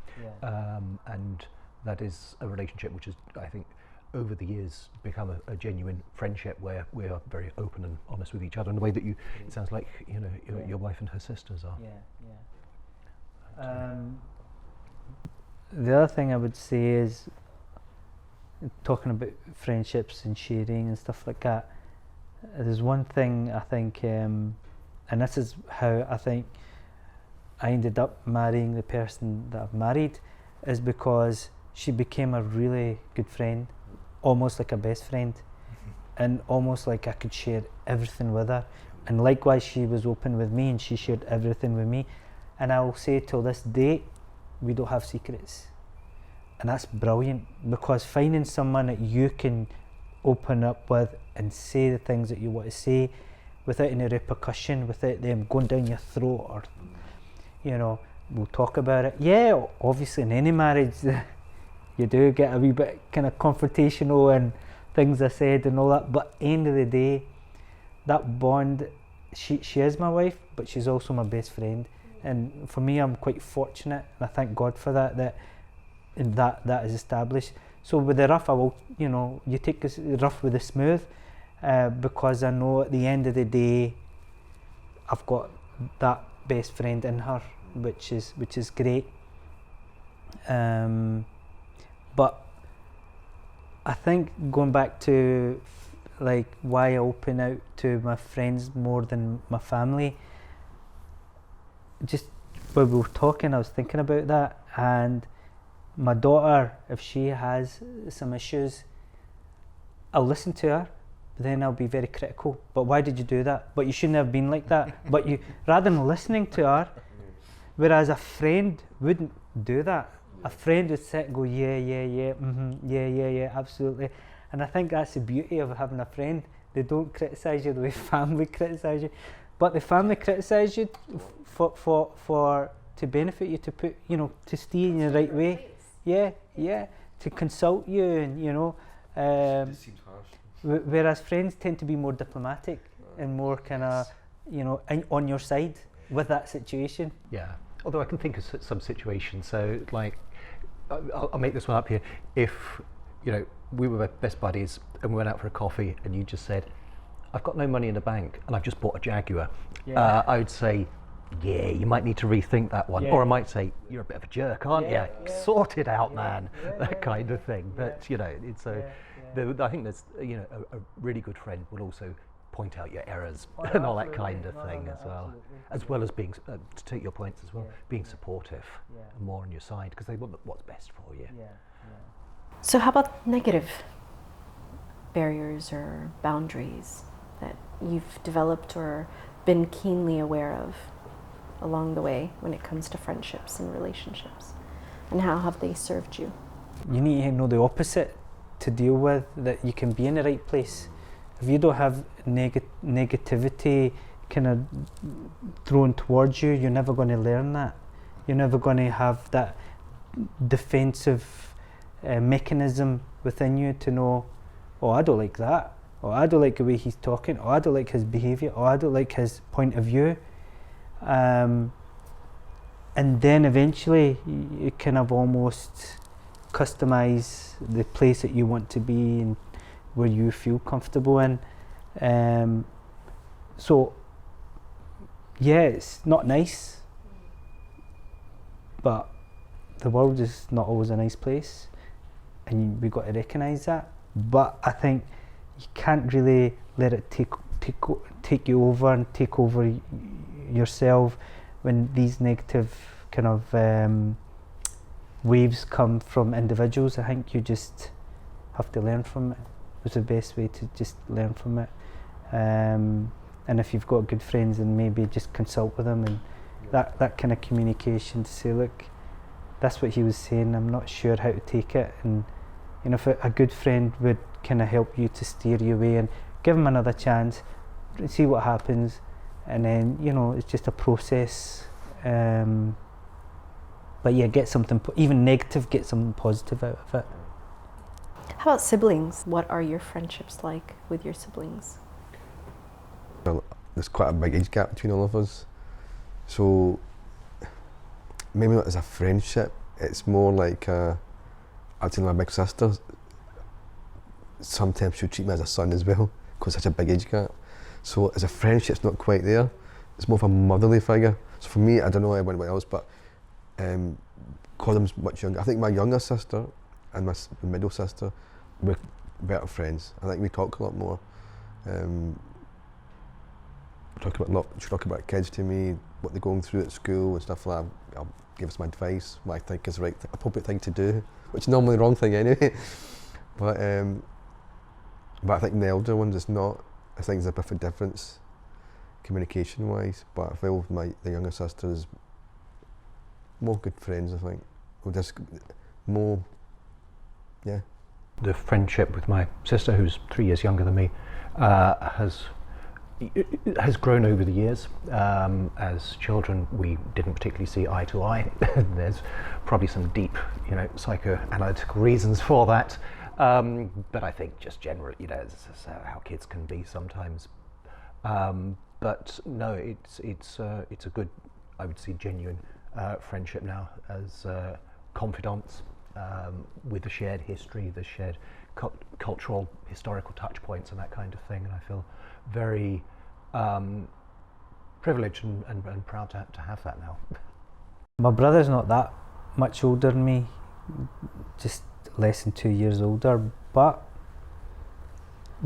and that is a relationship which has, I think, over the years become a genuine friendship where we are very open and honest with each other in the way that it sounds like your wife and her sisters are. The other thing I would say is, talking about friendships and sharing and stuff like that, there's one thing I think, and this is how I think I ended up marrying the person that I've married, is because she became a really good friend, almost like a best friend, and almost like I could share everything with her. And likewise, she was open with me and she shared everything with me. And I will say till this day, we don't have secrets. And that's brilliant, because finding someone that you can open up with and say the things that you want to say without any repercussion, without them going down your throat, or we'll talk about it. Yeah, obviously in any marriage you do get a wee bit kind of confrontational and things are said and all that, but end of the day, that bond, she is my wife, but she's also my best friend. And for me, I'm quite fortunate, and I thank God for that is established. So with the rough, I will, you take the rough with the smooth, because I know at the end of the day, I've got that best friend in her, which is great. But I think going back to like why I open out to my friends more than my family, just when we were talking, I was thinking about that, and my daughter, if she has some issues, I'll listen to her, but then I'll be very critical. But why did you do that? But you shouldn't have been like that. But you, rather than listening to her, whereas a friend wouldn't do that. A friend would sit and go, yeah, absolutely. And I think that's the beauty of having a friend. They don't criticise you the way family criticise you, but the family criticise you for to benefit you, to put, to steer you in the right way. Yeah, to consult you, and It seems harsh. Whereas friends tend to be more diplomatic and more kind of, on your side with that situation. Yeah, although I can think of some situations. So, like, I'll make this one up here. If we were best buddies and we went out for a coffee, and you just said, "I've got no money in the bank and I've just bought a Jaguar," I would say, "Yeah, you might need to rethink that one." Or I might say, "You're a bit of a jerk, aren't you? Sort it out, man." That kind of thing. But it's I think there's a really good friend will also point out your errors and all that kind of thing as well. As well as being, to take your points as well, being supportive and more on your side, because they want what's best for you. So how about negative barriers or boundaries that you've developed or been keenly aware of along the way when it comes to friendships and relationships? And how have they served you? You need to know the opposite to deal with, that you can be in the right place. If you don't have negativity kind of thrown towards you, you're never going to learn that. You're never going to have that defensive mechanism within you to know, oh, I don't like that, or I don't like the way he's talking, or I don't like his behaviour, or I don't like his point of view. And then eventually you kind of almost customise the place that you want to be and where you feel comfortable in. So yeah, it's not nice, but the world is not always a nice place, and we've got to recognise that. But I think you can't really let it take you over and take over yourself when these negative kind of waves come from individuals. I think you just have to learn from it was the best way to just learn from it. And if you've got good friends, then maybe just consult with them, and that kind of communication to say, look, that's what he was saying, I'm not sure how to take it. And you know, if a good friend would kind of help you to steer you away, and give him another chance, see what happens, and then, you know, it's just a process. But yeah, get something, even negative, get something positive out of it. How about siblings? What are your friendships like with your siblings? Well, there's quite a big age gap between all of us, so maybe not as a friendship, it's more like I'd say my big sister, sometimes she'll treat me as a son as well, because such a big age gap. So as a friendship, it's not quite there. It's more of a motherly figure. So for me, I don't know about anybody else, but because I'm much younger, I think my younger sister and my middle sister, we're better friends. I think we talk a lot more. She talk about kids to me, what they're going through at school and stuff like that. I'll give us my advice, what I think is the right, appropriate thing to do, which is normally the wrong thing anyway. But I think the elder ones, it's not. I think there's a bit of a difference, communication-wise. But I feel with the younger sisters, more good friends. I think, or just more, yeah. The friendship with my sister, who's 3 years younger than me, has grown over the years. As children, we didn't particularly see eye to eye. There's probably some deep, psychoanalytical reasons for that. But I think just generally, it's how kids can be sometimes. But no, it's a good, I would say, genuine friendship now, as confidants, with the shared history, the shared cultural, historical touch points and that kind of thing. And I feel very privileged and proud to have that now. My brother's not that much older than me, just less than 2 years older, but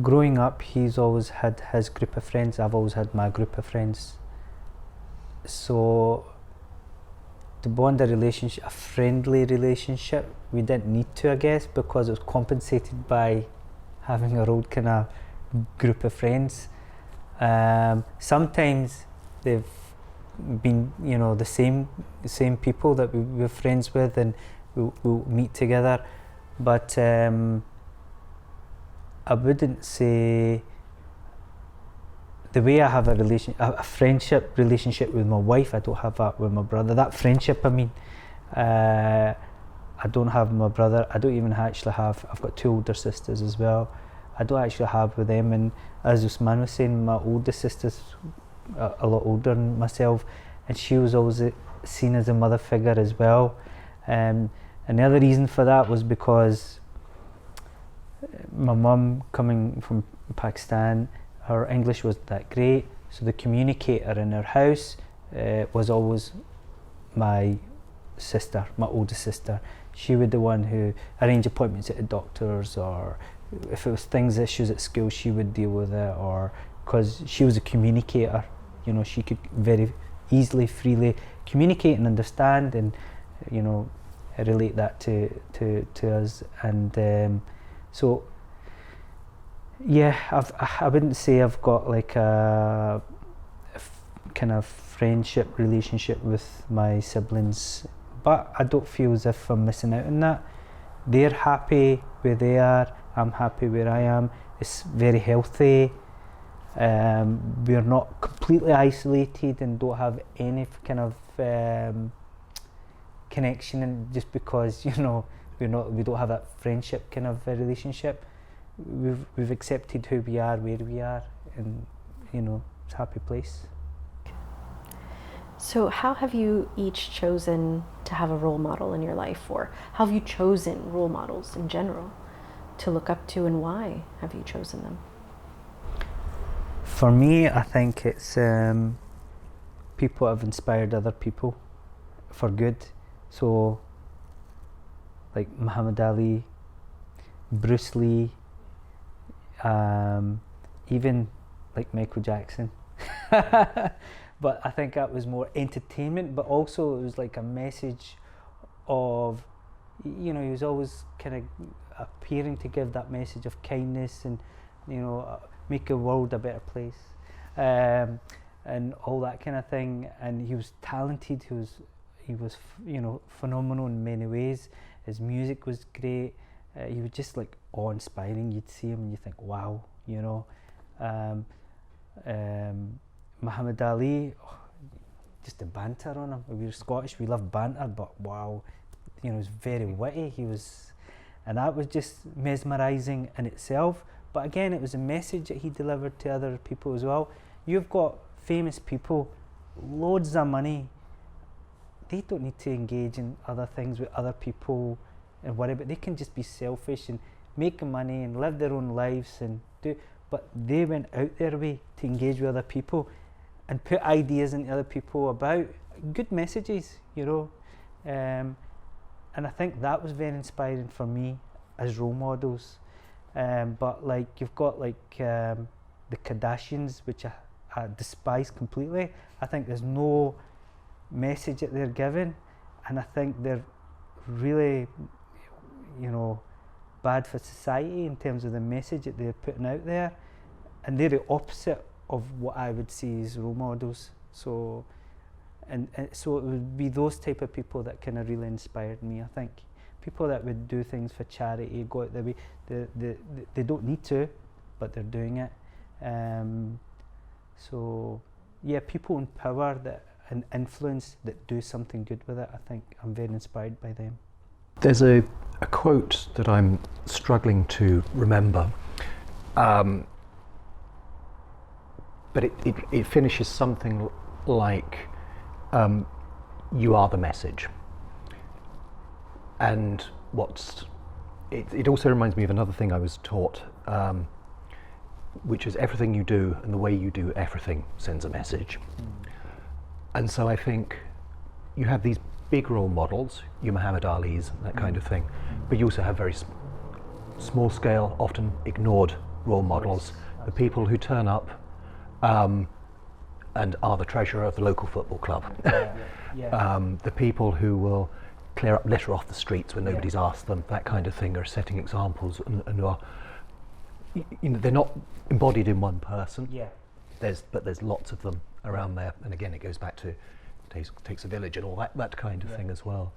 growing up he's always had his group of friends, I've always had my group of friends. So to bond a relationship, a friendly relationship, we didn't need to, I guess, because it was compensated by having our old kind of group of friends. Sometimes they've been, the same people that we were friends with, and we'll meet together. But I wouldn't say the way I have a friendship relationship with my wife, I don't have that with my brother. That friendship, I don't have my brother. I don't even actually have, I've got 2 older sisters as well. I don't actually have with them. And as Usman was saying, my oldest sister's a lot older than myself, and she was always seen as a mother figure as well. And the other reason for that was because my mum, coming from Pakistan, her English wasn't that great, so the communicator in her house was always my sister, my oldest sister. She was the one who arranged appointments at the doctors, or if it was issues at school, she would deal with it, or because she was a communicator, she could very easily, freely communicate and understand, and relate that to us. And so yeah, I wouldn't say I've got like a kind of friendship relationship with my siblings, but I don't feel as if I'm missing out on that. They're happy where they are, I'm happy where I am. It's very healthy. We're not completely isolated and don't have any kind of connection, and just because we don't have that friendship kind of relationship. We've accepted who we are, where we are, and it's a happy place. So how have you each chosen to have a role model in your life, or how have you chosen role models in general to look up to, and why have you chosen them? For me, I think it's people have inspired other people for good. So like Muhammad Ali, Bruce Lee, even like Michael Jackson. But I think that was more entertainment, but also it was like a message of, he was always kind of appearing to give that message of kindness and, you know, make the world a better place, and all that kind of thing. And he was talented. He was you know, phenomenal in many ways. His music was great. He was just like awe-inspiring. You'd see him and you think, wow, you know. Muhammad Ali, just the banter on him. We were Scottish, we love banter, but wow, you know, he was very witty. And that was just mesmerising in itself. But again, it was a message that he delivered to other people as well. You've got famous people, loads of money. They don't need to engage in other things with other people and whatever. They can just be selfish and make money and live their own lives and do. But they went out their way to engage with other people and put ideas into other people about good messages, you know. And I think that was very inspiring for me as role models. But like, you've got like the Kardashians, which I despise completely. I think there's no message that they're giving, and I think they're really, you know, bad for society in terms of the message that they're putting out there, and they're the opposite of what I would see as role models. So, and so it would be those type of people that kind of really inspired me. I think people that would do things for charity, go out their way. They don't need to, but they're doing it. So yeah, people in power that and influence that do something good with it. I think I'm very inspired by them. There's a quote that I'm struggling to remember, but it finishes something like, you are the message. And it also reminds me of another thing I was taught, which is everything you do and the way you do everything sends a message. And so I think you have these big role models, your Muhammad Ali's, that kind of thing, but you also have very small scale, often ignored role models, the people who turn up and are the treasurer of the local football club. The people who will clear up litter off the streets when nobody's asked them, that kind of thing, are setting examples and are, you know, they're not embodied in one person. But there's lots of them around there, and again it goes back to takes a village and all that kind of thing as well.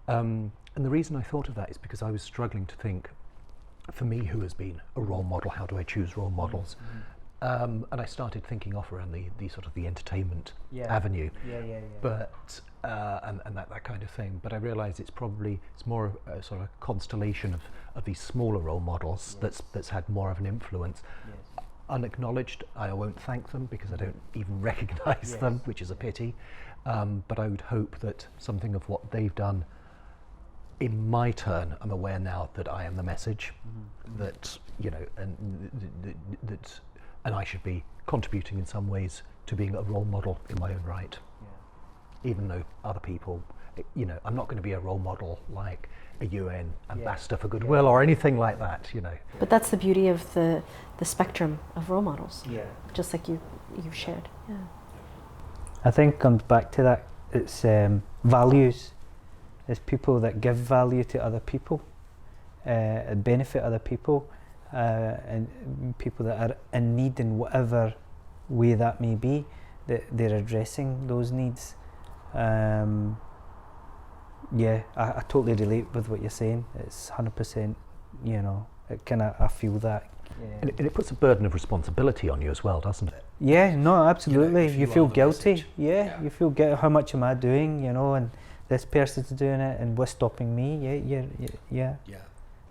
And the reason I thought of that is because I was struggling to think, for me, who has been a role model, how do I choose role models? And I started thinking off around the sort of the entertainment avenue, but and that kind of thing. But I realised it's more a sort of constellation of these smaller role models that's had more of an influence. Unacknowledged, I won't thank them because I don't even recognise them, which is a pity. But I would hope that something of what they've done, in my turn, I'm aware now that I am the message, that, you know, and I should be contributing in some ways to being a role model in my own right. Even though other people, you know, I'm not going to be a role model like a UN ambassador for goodwill or anything like that, you know. But that's the beauty of the spectrum of role models. Just like you've shared. I think comes back to that. It's values. It's people that give value to other people, benefit other people, and people that are in need in whatever way that may be, that they're addressing those needs. I totally relate with what you're saying. It's 100%, you know, I feel that. And it puts a burden of responsibility on you as well, doesn't it? Yeah, no, absolutely. You know, you feel the guilty. message. You feel guilty. How much am I doing? You know, and this person's doing it, and what's stopping me?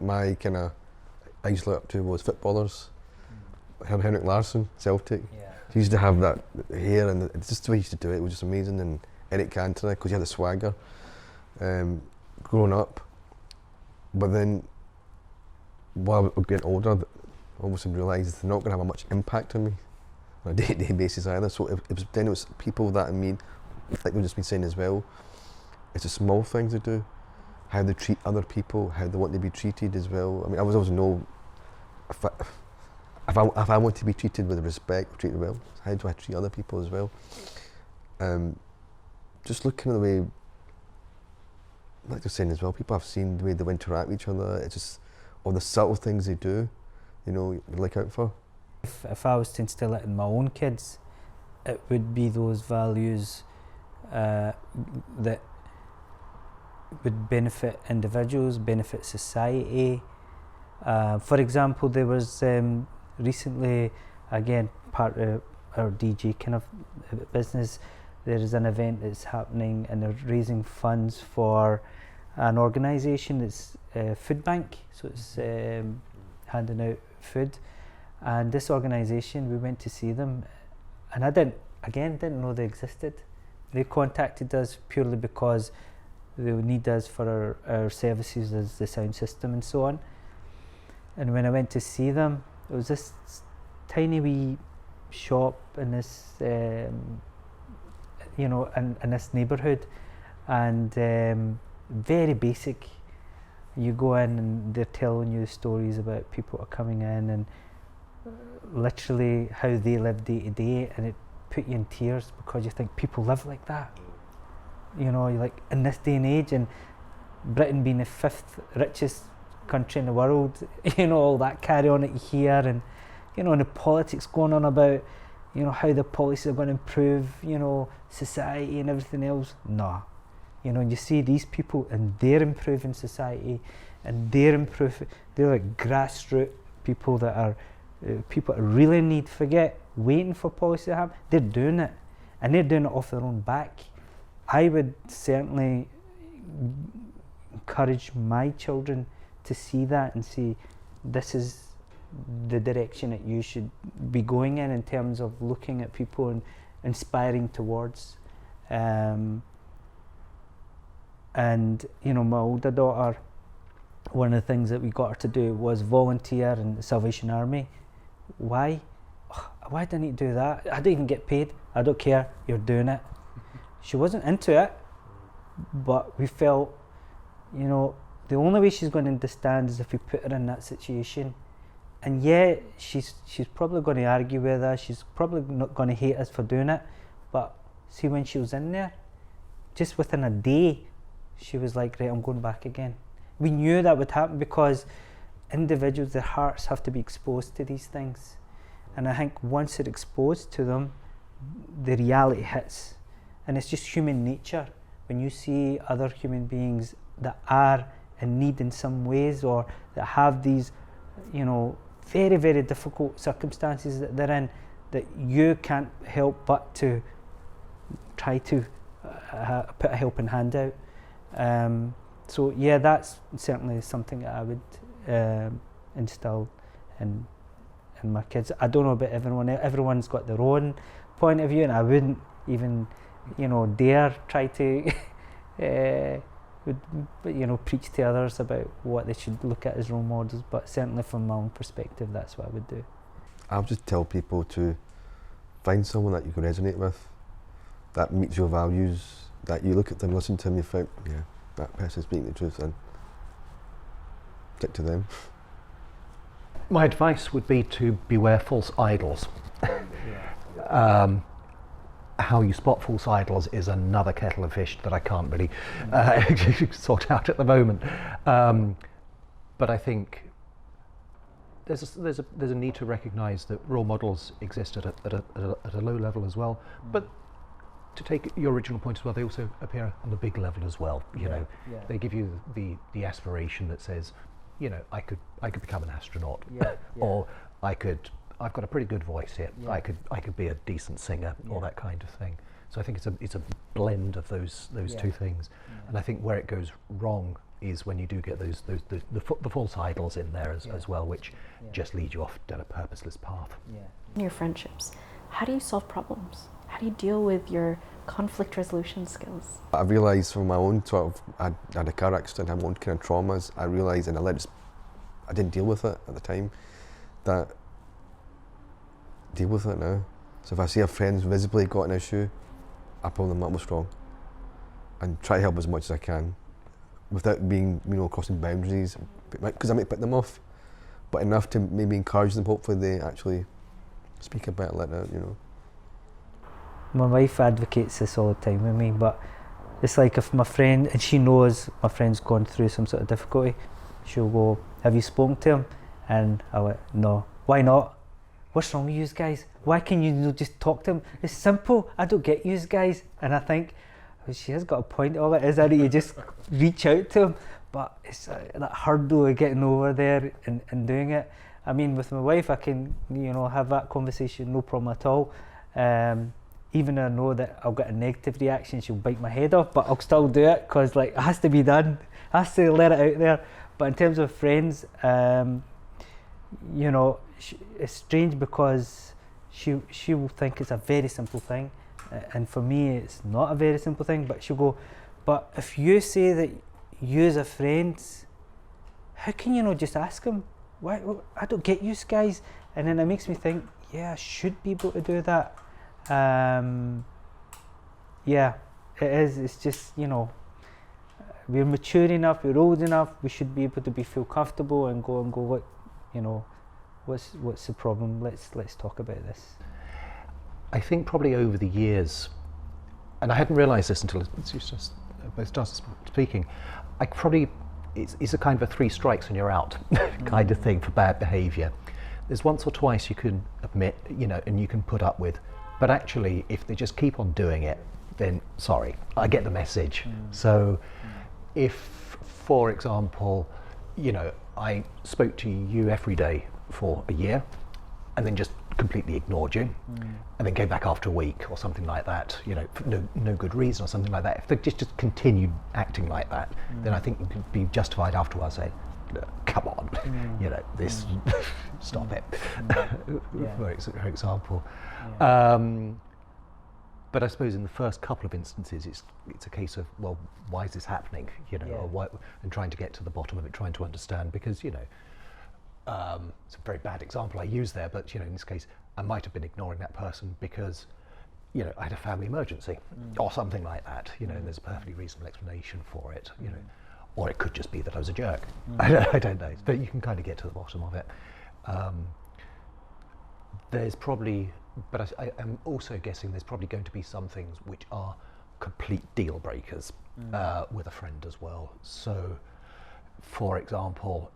My kind of, I used to look up to was footballers. Henrik Larsson, Celtic. He used to have that hair, and it's just the way he used to do it was just amazing. And Eric Cantona, because he had the swagger, growing up. But then, while I was getting older, I almost realised they're not going to have much impact on me on a day-to-day basis either. So it was people that, I mean, like we've just been saying as well, it's the small things they do, how they treat other people, how they want to be treated as well. I mean, I was always know if I want to be treated with respect, treated well, how do I treat other people as well? Just looking at the way, like you're saying as well, people have seen the way they interact with each other. It's just or the subtle things they do, you know, you look out for. If I was to instill it in my own kids, it would be those values that would benefit individuals, benefit society. For example, there was recently, again, part of our DJ kind of business, there is an event that's happening and they're raising funds for an organisation that's food bank, so it's handing out food. And this organisation, we went to see them, and I didn't know they existed. They contacted us purely because they would need us for our services as the sound system and so on. And when I went to see them, it was this tiny wee shop in this, you know, in this neighbourhood, and very basic. You go in and they're telling you stories about people are coming in and literally how they live day to day, and it put you in tears because you think people live like that. You know, you're like, in this day and age, and Britain being the 5th richest country in the world, you know, all that carry on that you hear, and you know, and the politics going on about, you know, how the policies are going to improve, you know, society and everything else. Nah, you know, you see these people and they're improving society, and they're like grassroots people that are people that really need, forget waiting for policy to happen. They're doing it, and they're doing it off their own back. I would certainly encourage my children to see that and see this is the direction that you should be going in terms of looking at people and inspiring towards. And you know, my older daughter, one of the things that we got her to do was volunteer in the Salvation Army. Why? Why do I need to do that? I don't even get paid. I don't care. You're doing it. She wasn't into it, but we felt, you know, the only way she's going to understand is if we put her in that situation. And yeah, she's probably going to argue with us. She's probably not going to hate us for doing it. But see, when she was in there, just within a day, she was like, right, I'm going back again. We knew that would happen because individuals, their hearts have to be exposed to these things. And I think once they're exposed to them, the reality hits. And it's just human nature. When you see other human beings that are in need in some ways, or that have these, you know, very, very difficult circumstances that they're in, that you can't help but to try to put a helping hand out. So yeah, that's certainly something that I would instill in my kids. I don't know about everyone. Everyone's got their own point of view, and I wouldn't even, you know, dare try to you know, preach to others about what they should look at as role models. But certainly from my own perspective, that's what I would do. I'll just tell people to find someone that you can resonate with, that meets your values, that you look at them, listen to them, you think, yeah, that person's speaking the truth, and stick to them. My advice would be to beware false idols. How you spot false idols is another kettle of fish that I can't really sort out at the moment. But I think there's a need to recognise that role models exist at a low level as well. But to take your original point as well, they also appear on the big level as well. You know, they give you the aspiration that says, you know, I could become an astronaut, or I've got a pretty good voice here. I could be a decent singer, or that kind of thing. So I think it's a blend of those two things. And I think where it goes wrong is when you do get the false idols in there as well, which just lead you off down a purposeless path. In your friendships, how do you solve problems? How do you deal with your conflict resolution skills? I realised from my own sort of, I had a car accident, I had my own kind of traumas. I realised, and I didn't deal with it at the time, that deal with it now. So if I see a friend's visibly got an issue, I pull them up what's wrong and try to help as much as I can without being, you know, crossing boundaries, because I might put them off, but enough to maybe encourage them. Hopefully they actually speak about it, let it out, you know. My wife advocates this all the time with me, but it's like if my friend, and she knows my friend's gone through some sort of difficulty, she'll go, have you spoken to him? And I went, no. Why not? What's wrong with you guys? Why can you not just talk to him? It's simple. I don't get you guys. And I think, well, she has got a point. All it is that you just reach out to him. But it's that hurdle of getting over there and doing it. I mean, with my wife, I can, have that conversation, no problem at all. Even though I know that I'll get a negative reaction, she'll bite my head off, but I'll still do it because it has to be done. I has to let it out there. But in terms of friends, it's strange because she will think it's a very simple thing, and for me, it's not a very simple thing. But she'll go, but if you say that you as a friend, how can you not just ask him? Why? I don't get you guys. And then it makes me think, yeah, I should be able to do that. Yeah, it is. It's just, we're mature enough, we're old enough, we should be able to feel comfortable and go, what, what's the problem? Let's talk about this. I think probably over the years, and I hadn't realised this until you just both started speaking, it's a kind of a 3 strikes and you're out kind of thing for bad behaviour. There's once or twice you can admit, and you can put up with, but actually if they just keep on doing it, then sorry, I get the message. So if, for example, I spoke to you every day for a year and then just completely ignored you and then came back after a week or something like that, for no good reason or something like that, if they just continued acting like that, then I think you could be justified afterwards saying, come on, this, stop it, for example. But I suppose in the first couple of instances, it's a case of, well, why is this happening? Or why, and trying to get to the bottom of it, trying to understand, because it's a very bad example I use there, but in this case, I might have been ignoring that person because I had a family emergency or something like that. And there's a perfectly reasonable explanation for it. Or it could just be that I was a jerk. I don't know, but you can kind of get to the bottom of it. There's probably, but I am also guessing there's probably going to be some things which are complete deal breakers with a friend as well. So, for example,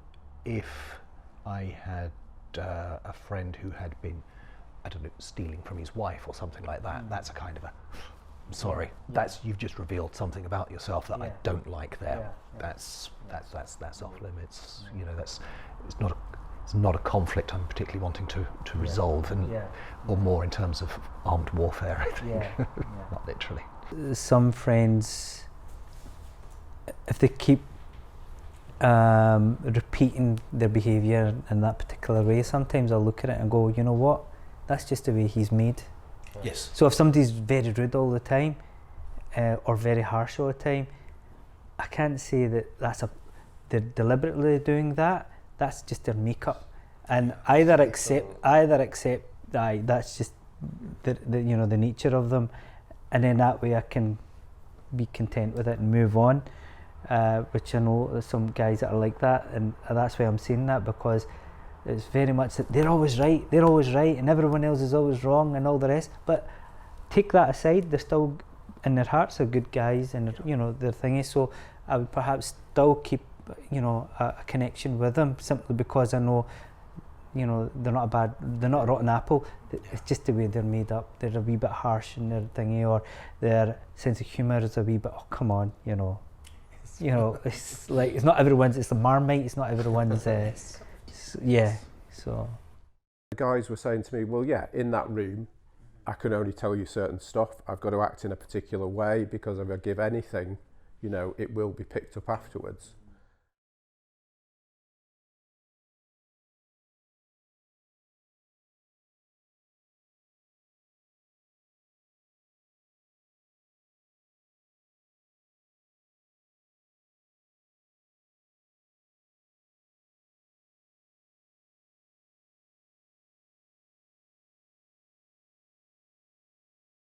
if I had a friend who had been, I don't know, stealing from his wife or something like that, that's a kind of a, sorry, you've just revealed something about yourself that I don't like there. That's off limits. It's not a conflict I'm particularly wanting to resolve, or more in terms of armed warfare, I think, not literally. Some friends, if they keep repeating their behaviour in that particular way, sometimes I'll look at it and go, you know what, that's just the way he's made. Yes. So if somebody's very rude all the time, or very harsh all the time, I can't say that they're deliberately doing that. That's just their makeup, and either accept that that's just the nature of them, and then that way I can be content with it and move on. Which I know there's some guys that are like that, and that's why I'm saying that, because it's very much that they're always right, and everyone else is always wrong, and all the rest. But take that aside, they're still in their hearts are good guys, and their thing is. So I would perhaps still keep a connection with them, simply because I know they're not a rotten apple. It's just the way they're made up. They're a wee bit harsh in their thingy, or their sense of humour is a wee bit, oh come on, it's like, it's not everyone's, it's the Marmite, it's not everyone's so the guys were saying to me, well, in that room I can only tell you certain stuff. I've got to act in a particular way, because if I give anything, it will be picked up afterwards.